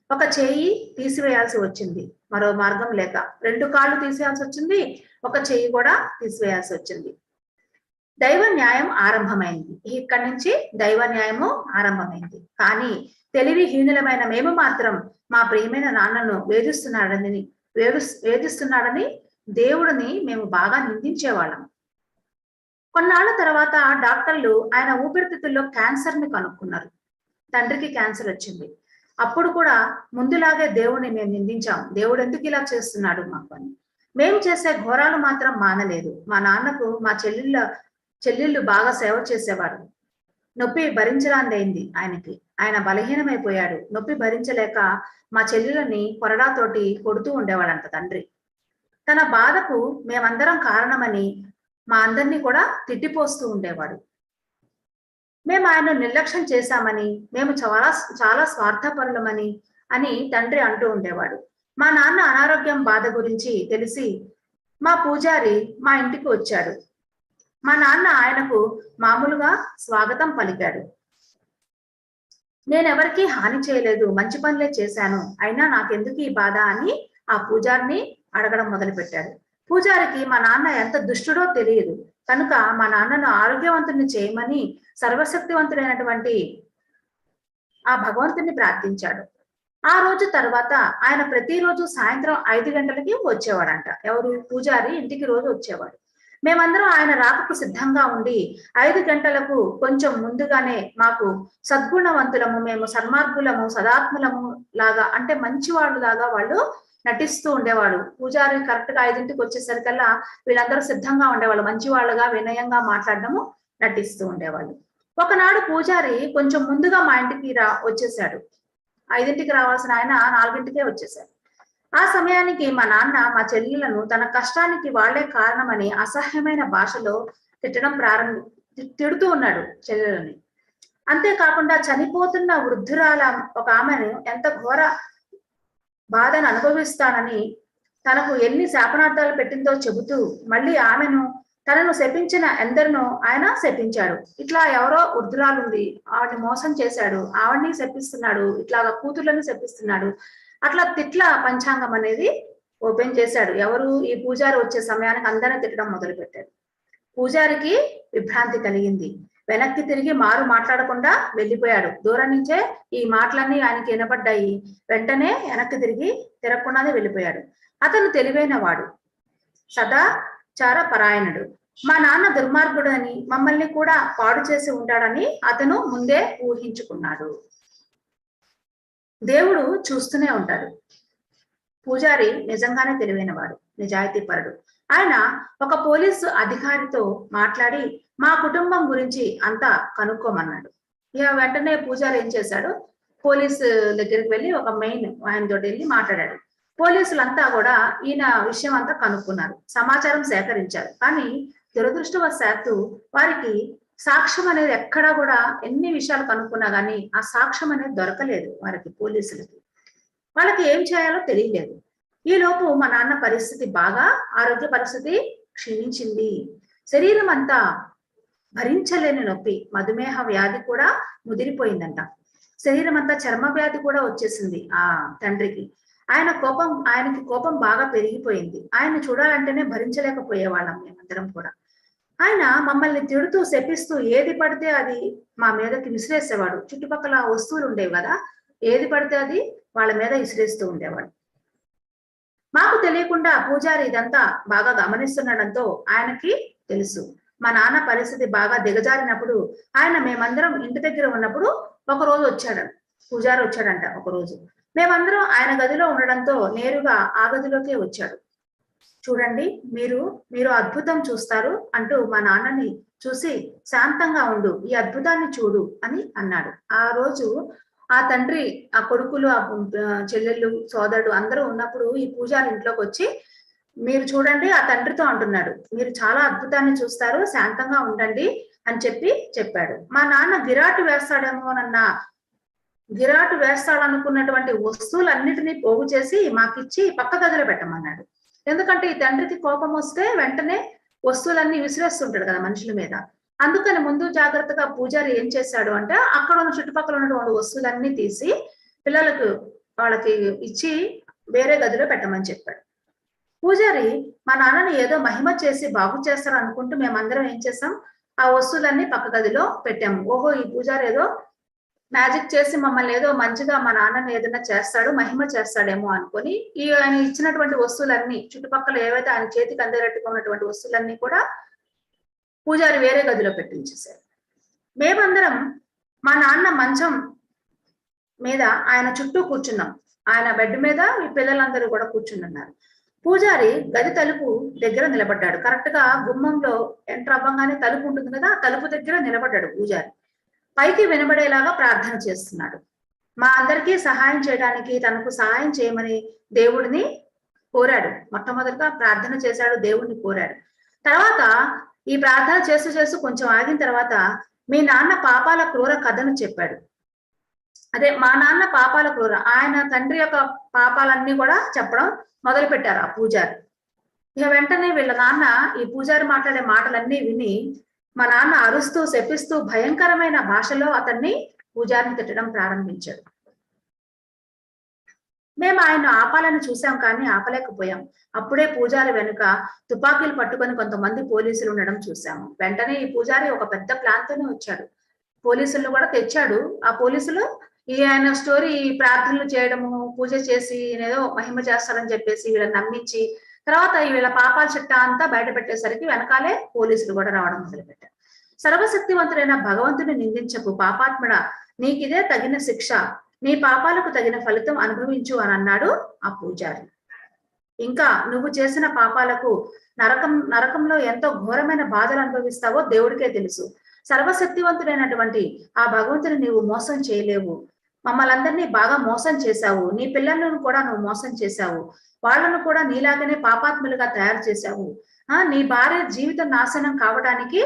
ఒక చేయి తీసివేయాల్సి వచ్చింది. మరో మార్గం లేక 2 కాళ్ళు తీసేయాల్సి వచ్చింది. ఒక చేయి కూడా తీసివేయాల్సి వచ్చింది. దైవ న్యాయం ఆరంభమైంది. ఇక్కడి నుంచి దైవ న్యాయము ఆరంభమైంది. కానీ తెలివిహీనులమైన మేము మాత్రం మా ప్రియమైన నాన్నను వేధిస్తున్నాడని దేవుడిని మేము బాగా నిందించేవాళ్ళం. కొన్నాళ్ళ తర్వాత డాక్టర్లు ఆయన ఊపిరితిత్తుల్లో క్యాన్సర్ ని కనుక్కున్నారు. తండ్రికి క్యాన్సర్ వచ్చింది. అప్పుడు కూడా ముందులాగే దేవుడిని మేము నిందించాం. దేవుడు ఎందుకు ఇలా చేస్తున్నాడు మాకు అని. మేము చేసే ఘోరాలు మాత్రం మానలేదు. మా నాన్నకు మా చెల్లెళ్ళు బాగా సేవ చేసేవారు. నొప్పి భరించరాందైంది ఆయనకి. ఆయన బలహీనమైపోయాడు. నొప్పి భరించలేక మా చెల్లెలని కొరడాతోటి కొడుతూ ఉండేవాడంట తండ్రి. తన బాధకు మేమందరం కారణమని మా అందరినీ కూడా తిట్టిపోస్తూ ఉండేవాడు. మేము ఆయన నిర్లక్ష్యం చేశామని, మేము చాలా స్వార్థపరులమని అని తండ్రి అంటూ ఉండేవాడు. మా నాన్న అనారోగ్యం బాధ గురించి తెలిసి మా పూజారి మా ఇంటికి వచ్చాడు. మా నాన్న ఆయనకు మామూలుగా స్వాగతం పలికాడు. నేనెవరికీ హాని చేయలేదు, మంచి పనులే చేశాను, అయినా నాకెందుకు ఈ బాధ అని ఆ పూజారిని అడగడం మొదలుపెట్టాడు. పూజారికి మా నాన్న ఎంత దుష్టుడో తెలియదు కనుక మా నాన్నను ఆరోగ్యవంతుని చేయమని సర్వశక్తివంతుడైనటువంటి ఆ భగవంతుని ప్రార్థించాడు. ఆ రోజు తర్వాత ఆయన ప్రతిరోజు సాయంత్రం 5 గంటలకి వచ్చేవాడంట. ఎవరు? పూజారి ఇంటికి రోజు వచ్చేవాడు. మేమందరం ఆయన రాకకు సిద్ధంగా ఉండి 5 గంటలకు కొంచెం ముందుగానే మాకు సద్గుణవంతులము, మేము సన్మార్గులము, సదాత్ములము లాగా, అంటే మంచి వాళ్ళు లాగా వాళ్ళు నటిస్తూ ఉండేవాడు. పూజారి కరెక్ట్ గా 5ంటికి వచ్చేసరికల్లా వీళ్ళందరూ సిద్ధంగా ఉండేవాళ్ళు. మంచి వాళ్ళుగా వినయంగా మాట్లాడడము నటిస్తూ ఉండేవాళ్ళు. ఒకనాడు పూజారి కొంచెం ముందుగా మా ఇంటికి వచ్చేసాడు. 5ంటికి రావాల్సిన ఆయన 4ంటికే వచ్చేసాడు. ఆ సమయానికి మా నాన్న మా చెల్లెలను తన కష్టానికి వాళ్లే కారణమని అసహ్యమైన భాషలో తిడుతూ ఉన్నాడు చెల్లెలని. అంతేకాకుండా చనిపోతున్న వృద్ధురాల ఒక ఆమెను ఎంత ఘోర బాధను అనుభవిస్తానని తనకు ఎన్ని శాపనార్థాలు పెట్టిందో చెబుతూ మళ్ళీ ఆమెను, తనను శపించిన ఎందరినో ఆయన శపించాడు. ఇట్లా ఎవరో వృద్ధురాలు ఉంది, ఆవిడ్ని మోసం చేశాడు, ఆవిడ్ని శపిస్తున్నాడు, ఇట్లాగా కూతుర్లను శపిస్తున్నాడు. అట్లా తిట్ల పంచాంగం అనేది ఓపెన్ చేశాడు. ఎవరు? ఈ పూజారి వచ్చే సమయానికి అందరిని తిట్టడం మొదలు పెట్టాడు. పూజారికి విభ్రాంతి కలిగింది. వెనక్కి తిరిగి మారు మాట్లాడకుండా వెళ్ళిపోయాడు. దూరం నుంచే ఈ మాటలన్నీ ఆయనకి వినపడ్డాయి. వెంటనే వెనక్కి తిరిగి తిరగకుండానే వెళ్ళిపోయాడు. అతను తెలివైన వాడు, సదాచార పరాయణుడు. మా నాన్న దుర్మార్గుడు అని, మమ్మల్ని కూడా పాడు చేసి ఉంటాడని అతను ముందే ఊహించుకున్నాడు. దేవుడు చూస్తూనే ఉంటాడు. పూజారి నిజంగానే తెలివైనవాడు, నిజాయితీపరుడు. ఆయన ఒక పోలీసు అధికారితో మాట్లాడి మా కుటుంబం గురించి అంతా కనుక్కోమన్నాడు. ఇక వెంటనే పూజారి ఏం చేశాడు, పోలీసు దగ్గరికి వెళ్ళి ఒక మెయిన్ ఆయనతో వెళ్ళి మాట్లాడాడు. పోలీసులంతా కూడా ఈయన విషయం అంతా కనుక్కున్నారు, సమాచారం సేకరించారు. కానీ దురదృష్టవశాత్తు వారికి సాక్ష్యం అనేది ఎక్కడా కూడా, ఎన్ని విషయాలు కనుక్కున్నా కానీ ఆ సాక్ష్యం అనేది దొరకలేదు వారికి, పోలీసులకి. వాళ్ళకి ఏం చేయాలో తెలియలేదు. ఈ లోపు మా నాన్న పరిస్థితి బాగా, ఆరోగ్య పరిస్థితి క్షీణించింది. శరీరం అంతా భరించలేని నొప్పి, మధుమేహ వ్యాధి కూడా ముదిరిపోయిందంట. శరీరం అంతా చర్మ వ్యాధి కూడా వచ్చేసింది ఆ తండ్రికి. ఆయనకి కోపం బాగా పెరిగిపోయింది. ఆయన చూడాలంటేనే భరించలేకపోయేవాళ్ళం మేమందరం కూడా. ఆయన మమ్మల్ని తిడుతూ శపిస్తూ ఏది పడితే అది మా మీదకి విసిరేసేవాడు. చుట్టుపక్కల వస్తువులు ఉండేవి కదా, ఏది పడితే అది వాళ్ళ మీద విసిరేస్తూ ఉండేవాడు. మాకు తెలియకుండా పూజారి ఇదంతా బాగా గమనిస్తుండడంతో ఆయనకి తెలుసు. మా నాన్న పరిస్థితి బాగా దిగజారినప్పుడు ఆయన మేమందరం ఇంటి దగ్గర ఉన్నప్పుడు ఒక రోజు వచ్చాడు, పూజారి వచ్చాడంట ఒక రోజు. మేమందరం ఆయన గదిలో ఉండడంతో నేరుగా ఆ గదిలోకే వచ్చాడు. చూడండి, మీరు మీరు అద్భుతం చూస్తారు అంటూ మా నాన్నని చూసి శాంతంగా ఉండు, ఈ అద్భుతాన్ని చూడు అని అన్నాడు. ఆ రోజు ఆ తండ్రి, ఆ కొడుకులు, ఆ చెల్లెళ్ళు, సోదరుడు అందరూ ఉన్నప్పుడు ఈ పూజారి ఇంట్లోకి వచ్చి మీరు చూడండి ఆ తండ్రితో అంటున్నాడు, మీరు చాలా అద్భుతాన్ని చూస్తారు, శాంతంగా ఉండండి అని చెప్పాడు. మా నాన్న గిరాటు వేస్తాడనుకున్నటువంటి వస్తువులన్నిటినీ పోగు చేసి మాకిచ్చి పక్క గదిలో పెట్టమన్నాడు. ఎందుకంటే ఈ తండ్రికి కోపం వస్తే వెంటనే వస్తువులన్నీ విసిరేస్తుంటాడు కదా మనుషుల మీద. అందుకని ముందు జాగ్రత్తగా పూజారి ఏం చేశాడు అంటే అక్కడ ఉన్న చుట్టుపక్కల ఉన్నటువంటి వస్తువులన్నీ తీసి వాళ్ళకి ఇచ్చి వేరే గదిలో పెట్టమని చెప్పాడు. పూజారి మా నాన్నని ఏదో మహిమ చేసి బాగు చేస్తారు అనుకుంటూ మేమందరం ఏం చేసాం, ఆ వస్తువులన్నీ పక్క గదిలో పెట్టాము. ఓహో, ఈ పూజారి ఏదో మ్యాజిక్ చేసి మమ్మల్ని ఏదో మంచిగా మా నాన్నని ఏదైనా చేస్తాడు, మహిమ చేస్తాడేమో అనుకొని ఆయన ఇచ్చినటువంటి వస్తువులన్నీ, చుట్టుపక్కల ఏవైతే ఆయన చేతికి అందేటట్టుగా ఉన్నటువంటి వస్తువులన్నీ కూడా పూజారి వేరే గదిలో పెట్టించేశారు. మేమందరం మా నాన్న మంచం మీద ఆయన చుట్టూ కూర్చున్నాం. ఆయన బెడ్ మీద ఈ పిల్లలందరూ కూడా కూర్చున్నారు. పూజారి గది తలుపు దగ్గర నిలబడ్డాడు. కరెక్ట్ గా గుమ్మంలో ఎంటర్ అవ్వగానే తలుపు ఉంటుంది కదా, ఆ తలుపు దగ్గర నిలబడ్డాడు పూజారి. పైకి వినబడేలాగా ప్రార్థన చేస్తున్నాడు. మా అందరికీ సహాయం చేయడానికి తనకు సహాయం చేయమని దేవుడిని కోరాడు. మొట్టమొదటిగా ప్రార్థన చేశాడు, దేవుడిని కోరాడు. తర్వాత ఈ ప్రార్థన చేస్తూ కొంచెం ఆగిన తర్వాత మీ నాన్న పాపాల క్రూర కథను చెప్పాడు. అదే మా నాన్న పాపాల క్రూర, ఆయన తండ్రి యొక్క పాపాలన్నీ కూడా చెప్పడం మొదలు పెట్టారు ఆ పూజారి. ఇక వెంటనే వీళ్ళ నాన్న ఈ పూజారి మాట్లాడే మాటలన్నీ విని మా నాన్న అరుస్తూ శపిస్తూ భయంకరమైన భాషలో అతన్ని పూజారిని తిట్టడం ప్రారంభించాడు. మేము ఆయన ఆపాలని చూసాం కానీ ఆపలేకపోయాం. అప్పుడే పూజారి వెనుక తుపాకీలు పట్టుకొని కొంతమంది పోలీసులు ఉండడం చూసాము. వెంటనే ఈ పూజారి ఒక పెద్ద ప్లాన్ తోనే వచ్చాడు. పోలీసులను కూడా తెచ్చాడు. ఆ పోలీసులు ఆయన స్టోరీ ప్రార్థనలు చేయడము, పూజ చేసి ఏదో మహిమ చేస్తారని చెప్పేసి వీళ్ళని నమ్మించి తర్వాత వీళ్ళ పాపాల చిట్టా అంతా బయట పెట్టేసరికి వెనకాలే పోలీసులు కూడా రావడం మొదలుపెట్టారు. సర్వశక్తివంతుడైన భగవంతుని నిందించకు పాపాత్ముడ, నీకిదే తగిన శిక్ష, నీ పాపాలకు తగిన ఫలితం అనుభవించు అని అన్నాడు ఆ పూజారి. ఇంకా నువ్వు చేసిన పాపాలకు నరకంలో ఎంతో ఘోరమైన బాధలు అనుభవిస్తావో దేవుడికే తెలుసు. సర్వశక్తివంతుడైనటువంటి ఆ భగవంతుని నీవు మోసం చేయలేవు. మమ్మల్ని అందరినీ బాగా మోసం చేశావు. నీ పిల్లలను కూడా నువ్వు మోసం చేశావు. వాళ్ళను కూడా నీలాగనే పాపాత్ములుగా తయారు చేశావు. నీ భార్య జీవితం నాశనం కావడానికి,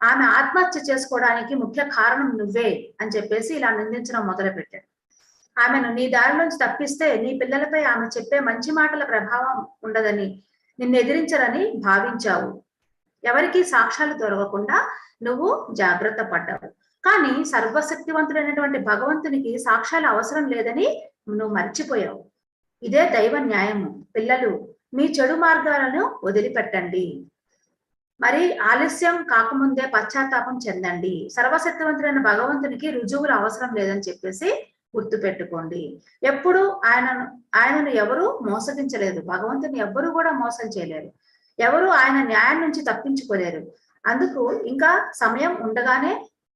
ఆమె ఆత్మహత్య చేసుకోవడానికి ముఖ్య కారణం నువ్వే అని చెప్పేసి ఇలా నిందించడం మొదలు పెట్టాడు. ఆమెను నీ దారిలోంచి తప్పిస్తే నీ పిల్లలపై ఆమె చెప్పే మంచి మాటల ప్రభావం ఉండదని, నిన్ను ఎదిరించరని భావించావు. ఎవరికి సాక్ష్యాలు దొరకకుండా నువ్వు జాగ్రత్త పడ్డావు. కానీ సర్వశక్తివంతుడైనటువంటి భగవంతునికి సాక్ష్యాలు అవసరం లేదని నువ్వు మర్చిపోయావు. ఇదే దైవ న్యాయము. పిల్లలు, మీ చెడు మార్గాలను వదిలిపెట్టండి. మరి ఆలస్యం కాకముందే పశ్చాత్తాపం చెందండి. సర్వశక్తివంతుడైన భగవంతునికి రుజువులు అవసరం లేదని చెప్పేసి గుర్తు పెట్టుకోండి. ఎప్పుడు ఆయనను ఎవరు మోసగించలేదు. భగవంతుని ఎవ్వరూ కూడా మోసం చేయలేరు. ఎవరు ఆయన న్యాయం నుంచి తప్పించుకోలేరు. అందుకు ఇంకా సమయం ఉండగానే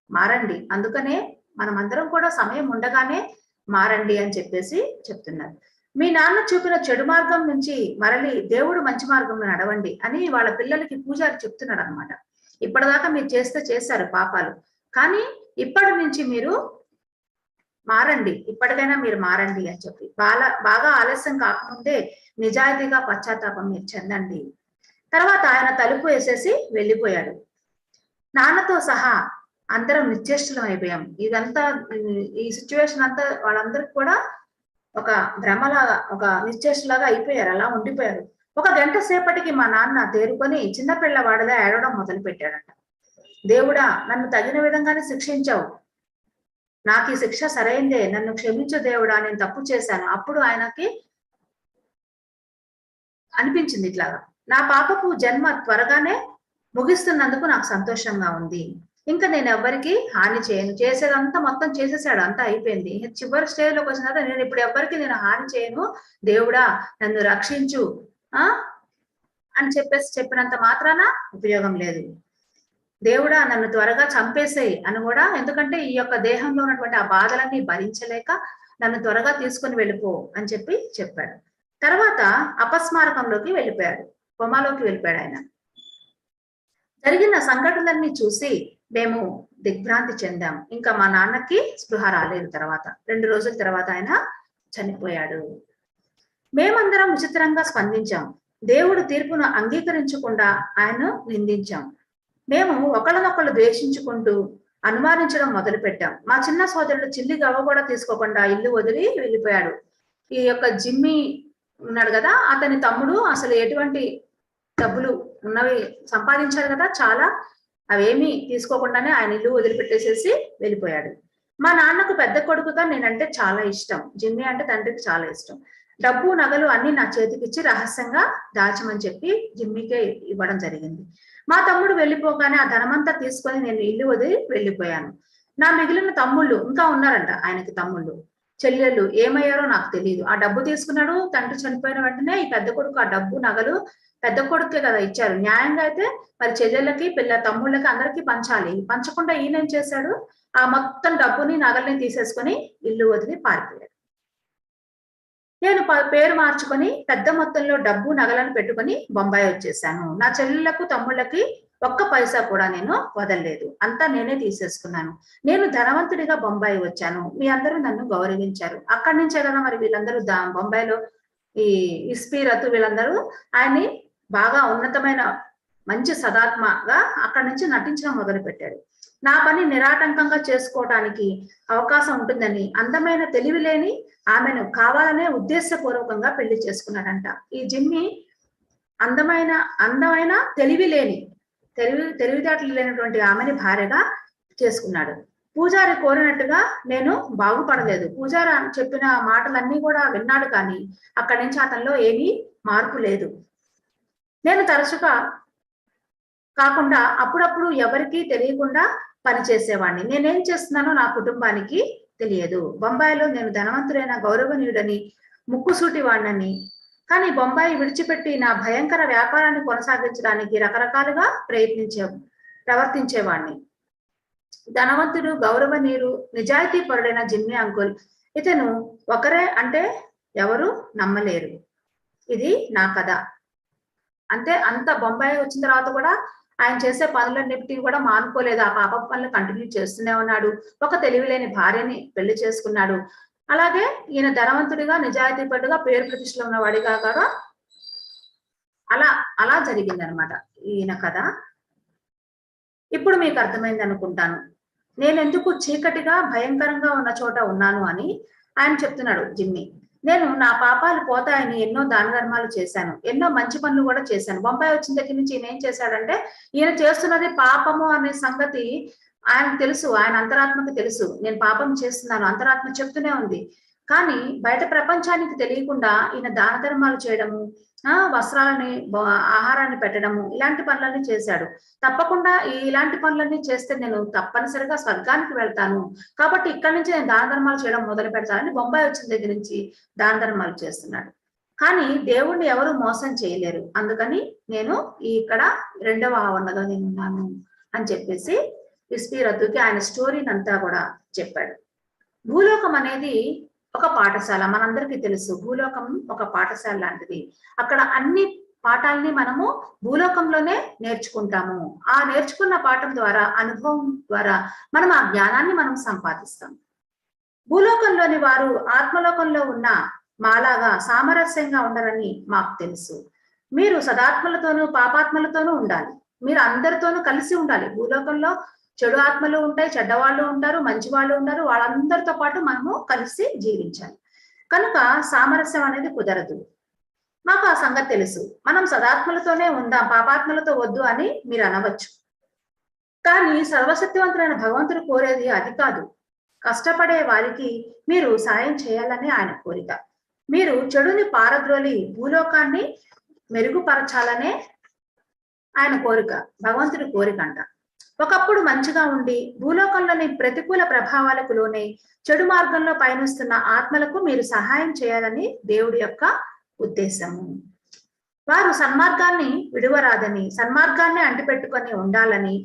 మారండి. అందుకనే మనమందరం కూడా సమయం ఉండగానే మారండి అని చెప్పేసి చెప్తున్నారు. మీ నాన్న చూపిన చెడు మార్గం నుంచి మరలి దేవుడు మంచి మార్గంలో నడవండి అని వాళ్ళ పిల్లలకి పూజారి చెప్తున్నాడు అనమాట. ఇప్పటిదాకా మీరు చేశారు పాపాలు, కానీ ఇప్పటి నుంచి మీరు మారండి, ఇప్పటికైనా మీరు మారండి అని చెప్పి బాగా ఆలస్యం కాకముందే నిజాయితీగా పశ్చాత్తాపం మీరు చెందండి. తర్వాత ఆయన తలుపు వేసేసి వెళ్ళిపోయాడు. నాన్నతో సహా అందరం నిశ్చేష్టలం అయిపోయాం. ఇదంతా ఈ సిచ్యువేషన్ అంతా వాళ్ళందరికి కూడా ఒక భ్రమలాగా, ఒక నిశ్చేష్టలాగా అయిపోయారు. అలా ఉండిపోయారు. ఒక గంట సేపటికి మా నాన్న తేరుకొని చిన్నపిల్లవాడిగా ఏడవడం మొదలు పెట్టాడట. దేవుడా, నన్ను తగిన విధంగానే శిక్షించావు. నాకు ఈ శిక్ష సరైందే, నన్ను క్షమించు దేవుడా, నేను తప్పు చేశాను. అప్పుడు ఆయనకి అనిపించింది ఇట్లాగా, నా పాపకు జన్మ త్వరగానే ముగిస్తున్నందుకు నాకు సంతోషంగా ఉంది. ఇంకా నేను ఎవ్వరికి హాని చేయను. చేసేదంతా మొత్తం చేసేసాడు, అంతా అయిపోయింది. చివరి స్టేజ్ లోకి వచ్చిన తర్వాత నేను ఇప్పుడు ఎవ్వరికి నేను హాని చేయను, దేవుడా నన్ను రక్షించు ఆ అని చెప్పినంత మాత్రాన ఉపయోగం లేదు. దేవుడా నన్ను త్వరగా చంపేసేయి అని కూడా, ఎందుకంటే ఈ యొక్క దేహంలో ఉన్నటువంటి ఆ బాధలన్నీ భరించలేక నన్ను త్వరగా తీసుకుని వెళ్ళిపో అని చెప్పాడు. తర్వాత అపస్మారకంలోకి వెళ్ళిపోయాడు, కొమాలోకి వెళ్ళిపోయాడు ఆయన. జరిగిన సంఘటనలన్నీ చూసి మేము దిగ్భ్రాంతి చెందాం. ఇంకా మా నాన్నకి స్పృహ రాలేదు. తర్వాత 2 రోజుల తర్వాత ఆయన చనిపోయాడు. మేమందరం విచిత్రంగా స్పందించాం. దేవుడు తీర్పును అంగీకరించకుండా ఆయన నిందించాం. మేము ఒకళ్ళనొకళ్ళు ద్వేషించుకుంటూ అనుమానించడం మొదలు పెట్టాం. మా చిన్న సోదరుడు చిల్లి గవ్వ కూడా తీసుకోకుండా ఇల్లు వదిలి వెళ్ళిపోయాడు. ఈ యొక్క జిమ్మి ఉన్నాడు కదా, అతని తమ్ముడు అసలు ఎటువంటి డబ్బులు ఉన్నవి సంపాదించాడు కదా చాలా, అవేమీ తీసుకోకుండానే ఆయన ఇల్లు వదిలిపెట్టేసేసి వెళ్ళిపోయాడు. మా నాన్నకు పెద్ద కొడుకుగా నేనంటే చాలా ఇష్టం. జిమ్మి అంటే తండ్రికి చాలా ఇష్టం. డబ్బు నగలు అన్ని నా చేతికిచ్చి రహస్యంగా దాచమని చెప్పి జిమ్మికే ఇవ్వడం జరిగింది. మా తమ్ముడు వెళ్ళిపోగానే ఆ ధనమంతా తీసుకొని నేను ఇల్లు వదిలి వెళ్ళిపోయాను. నా మిగిలిన తమ్ముళ్ళు ఇంకా ఉన్నారంట, ఆయనకి తమ్ముళ్ళు చెల్లెళ్ళు ఏమయ్యారో నాకు తెలియదు. ఆ డబ్బు తీసుకున్నాడు, తండ్రి చనిపోయిన వెంటనే ఈ పెద్ద కొడుకు ఆ డబ్బు నగలు పెద్ద కొడుకే కదా ఇచ్చారు. న్యాయంగా అయితే మరి చెల్లెళ్ళకి తమ్ముళ్ళకి అందరికీ పంచాలి. పంచకుండా ఈయన ఏం చేశాడు, ఆ మొత్తం డబ్బుని నగల్ని తీసేసుకొని ఇల్లు వదిలి పారిపోయాడు. నేను పేరు మార్చుకొని పెద్ద మొత్తంలో డబ్బు నగలను పెట్టుకొని బొంబాయి వచ్చేసాను. నా చెల్లెళ్లకు తమ్ముళ్ళకి ఒక్క పైసా కూడా నేను వదలలేదు, అంతా నేనే తీసేసుకున్నాను. నేను ధనవంతుడిగా బొంబాయి వచ్చాను. మీ అందరూ నన్ను గౌరవించారు. అక్కడి నుంచే కదా మరి వీళ్ళందరూ బొంబాయిలో ఈ ఇస్పీరతు వీళ్ళందరూ ఆయన్ని బాగా ఉన్నతమైన మంచి సదాత్మగా అక్కడి నుంచి నటించడం మొదలు పెట్టాడు. నా పని నిరాటంకంగా చేసుకోవడానికి అవకాశం ఉంటుందని అందమైన తెలివి లేని ఆమెను కావాలనే ఉద్దేశపూర్వకంగా పెళ్లి చేసుకున్నాడంట. ఈ జిమ్మి అందమైన తెలివితేటలు లేనటువంటి ఆమెని భార్యగా చేసుకున్నాడు. పూజారి కోరినట్టుగా నేను బాగుపడలేదు. పూజారి చెప్పిన మాటలన్నీ కూడా విన్నాడు, కానీ అక్కడి నుంచి అతనిలో ఏమీ మార్పు లేదు. నేను తరచుగా కాకుండా అప్పుడప్పుడు ఎవరికీ తెలియకుండా పనిచేసేవాడిని. నేనేం చేస్తున్నానో నా కుటుంబానికి తెలియదు. బొంబాయిలో నేను ధనవంతుడైన గౌరవనీయుడని ముక్కుసూటి వాడినని, కానీ బొంబాయి విడిచిపెట్టి నా భయంకర వ్యాపారాన్ని కొనసాగించడానికి రకరకాలుగా ప్రవర్తించేవాడిని. ధనవంతుడు, గౌరవనీయుడు, నిజాయితీ పరుడైన జిమ్మి అంకుల్ ఇతను ఒకరే అంటే ఎవరు నమ్మలేరు. ఇది నా కథ. అంతే. అంత బొంబాయి వచ్చిన తర్వాత కూడా ఆయన చేసే పనులన్నిటికీ కూడా మానుకోలేదు. ఆ పాప పనులు కంటిన్యూ చేస్తూనే ఉన్నాడు. ఒక తెలివిలేని భార్యని పెళ్లి చేసుకున్నాడు. అలాగే ఈయన ధనవంతుడిగా, నిజాయితీ పరుడుగా, పేరు ప్రతిష్టలు ఉన్నవాడిగా కూడా అలా జరిగిందనమాట ఈయన కథ. ఇప్పుడు మీకు అర్థమైంది అనుకుంటాను నేను ఎందుకు చీకటిగా భయంకరంగా ఉన్న చోట ఉన్నాను అని ఆయన చెప్తున్నాడు జిమ్మి. నేను నా పాపాలు పోతాయని ఎన్నో దాన ధర్మాలు చేశాను, ఎన్నో మంచి పనులు కూడా చేశాను. బొంబాయి వచ్చిన దగ్గర నుంచి ఈయన ఏం చేశాడంటే, ఈయన చేస్తున్నది పాపము అనే సంగతి ఆయనకు తెలుసు, ఆయన అంతరాత్మకి తెలుసు. నేను పాపం చేస్తున్నాను, అంతరాత్మ చెప్తూనే ఉంది. కానీ బయట ప్రపంచానికి తెలియకుండా ఈయన దాన ధర్మాలు చేయడము, వస్త్రాలని, ఆహారాన్ని పెట్టడము, ఇలాంటి పనులన్నీ చేశాడు. తప్పకుండా ఇలాంటి పనులన్నీ చేస్తే నేను తప్పనిసరిగా స్వర్గానికి వెళ్తాను, కాబట్టి ఇక్కడి నుంచి నేను దాన ధర్మాలు చేయడం మొదలు పెడతానని బొంబాయి వచ్చిన దగ్గర నుంచి దాన ధర్మాలు చేస్తున్నాడు. కానీ దేవుణ్ణి ఎవరు మోసం చేయలేరు, అందుకని నేను ఇక్కడ 2వ ఆవరణలో నేను ఉన్నాను అని చెప్పేసి ఇస్పీరతుకి ఆయన స్టోరీని అంతా కూడా చెప్పాడు. భూలోకం అనేది ఒక పాఠశాల. మనందరికీ తెలుసు భూలోకం ఒక పాఠశాల లాంటిది. అక్కడ అన్ని పాఠాలని మనము భూలోకంలోనే నేర్చుకుంటాము. ఆ నేర్చుకున్న పాఠం ద్వారా, అనుభవం ద్వారా మనం ఆ జ్ఞానాన్ని మనం సంపాదిస్తాం. భూలోకంలోని వారు ఆత్మలోకంలో ఉన్న మాలాగా సామరస్యంగా ఉండరని మాకు తెలుసు. మీరు సదాత్మలతోనూ పాపాత్మలతోనూ ఉండాలి. మీరు అందరితోనూ కలిసి ఉండాలి. భూలోకంలో చెడు ఆత్మలు ఉంటాయి, చెడ్డవాళ్ళు ఉంటారు, మంచి వాళ్ళు ఉంటారు. వాళ్ళందరితో పాటు మనము కలిసి జీవించాలి. కనుక సామరస్యం అనేది కుదరదు. మాకు ఆ సంగతి తెలుసు. మనం సదాత్మలతోనే ఉందాం, పాపాత్మలతో వద్దు అని మీరు అనవచ్చు. కానీ సర్వశక్తివంతుడైన భగవంతుడు కోరేది అది కాదు. కష్టపడే వారికి మీరు సాయం చేయాలని ఆయన కోరిక. మీరు చెడుని పారద్రోలి భూలోకాన్ని మెరుగుపరచాలనే ఆయన కోరిక, భగవంతుడి కోరిక అంట. ఒకప్పుడు మంచిగా ఉండి భూలోకంలోని ప్రతికూల ప్రభావాలకు లోనే చెడు మార్గంలో పయనిస్తున్న ఆత్మలకు మీరు సహాయం చేయాలని దేవుడి యొక్క ఉద్దేశము. వారు సన్మార్గాన్ని విడువరాదని, సన్మార్గాన్ని అంటిపెట్టుకొని ఉండాలని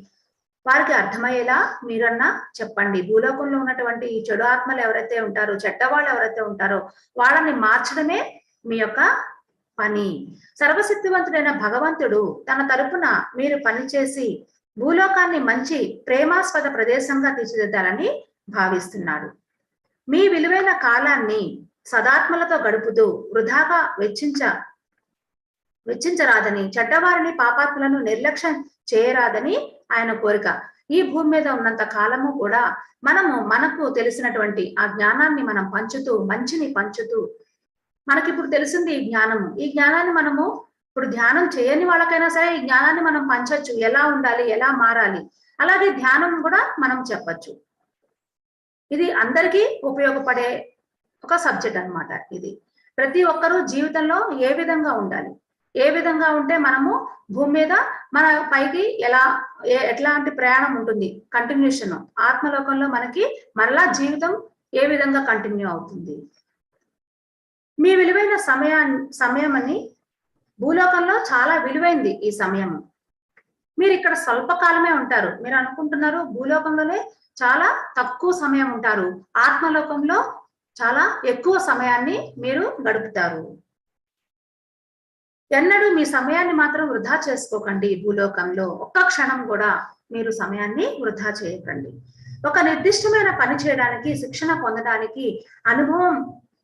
వారికి అర్థమయ్యేలా మీరన్నా చెప్పండి. భూలోకంలో ఉన్నటువంటి ఈ చెడు ఆత్మలు ఎవరైతే ఉంటారో, చెడ్డవాళ్ళు ఎవరైతే ఉంటారో వాళ్ళని మార్చడమే మీ యొక్క పని. సర్వశక్తివంతుడైన భగవంతుడు తన తరపున మీరు పనిచేసి భూలోకాన్ని మంచి ప్రేమాస్పద ప్రదేశంగా తీర్చిదిద్దాలని భావిస్తున్నాడు. మీ విలువైన కాలాన్ని సదాత్మలతో గడుపుతూ వృధాగా వెచ్చించరాదని, చెడ్డవారిని పాపాత్ములను నిర్లక్ష్యం చేయరాదని ఆయన కోరిక. ఈ భూమి మీద ఉన్నంత కాలము కూడా మనకు తెలిసినటువంటి ఆ జ్ఞానాన్ని మనం పంచుతూ, మంచిని పంచుతూ, మనకిప్పుడు తెలిసింది ఈ జ్ఞానము. ఈ జ్ఞానాన్ని మనము ఇప్పుడు ధ్యానం చేయని వాళ్ళకైనా సరే ఈ జ్ఞానాన్ని మనం పంచొచ్చు, ఎలా ఉండాలి, ఎలా మారాలి. అలాగే ధ్యానం కూడా మనం చెప్పచ్చు. ఇది అందరికీ ఉపయోగపడే ఒక సబ్జెక్ట్ అన్నమాట. ఇది ప్రతి ఒక్కరూ జీవితంలో ఏ విధంగా ఉండాలి, ఏ విధంగా ఉంటే మనము భూమి మీద మన పైకి ఎట్లాంటి ప్రయాణం ఉంటుంది, కంటిన్యూషన్ ఆత్మలోకంలో మనకి మరలా జీవితం ఏ విధంగా కంటిన్యూ అవుతుంది. మీ విలువైన సమయం అని భూలోకంలో చాలా విలువైంది ఈ సమయము. మీరు ఇక్కడ స్వల్పకాలమే ఉంటారు. మీరు అనుకుంటున్నారు భూలోకంలోనే చాలా తక్కువ సమయం ఉంటారు, ఆత్మలోకంలో చాలా ఎక్కువ సమయాన్ని మీరు గడుపుతారు. ఎన్నడూ మీ సమయాన్ని మాత్రం వృధా చేసుకోకండి. భూలోకంలో ఒక్క క్షణం కూడా మీరు సమయాన్ని వృధా చేయకండి. ఒక నిర్దిష్టమైన పని చేయడానికి, శిక్షణ పొందడానికి, అనుభవం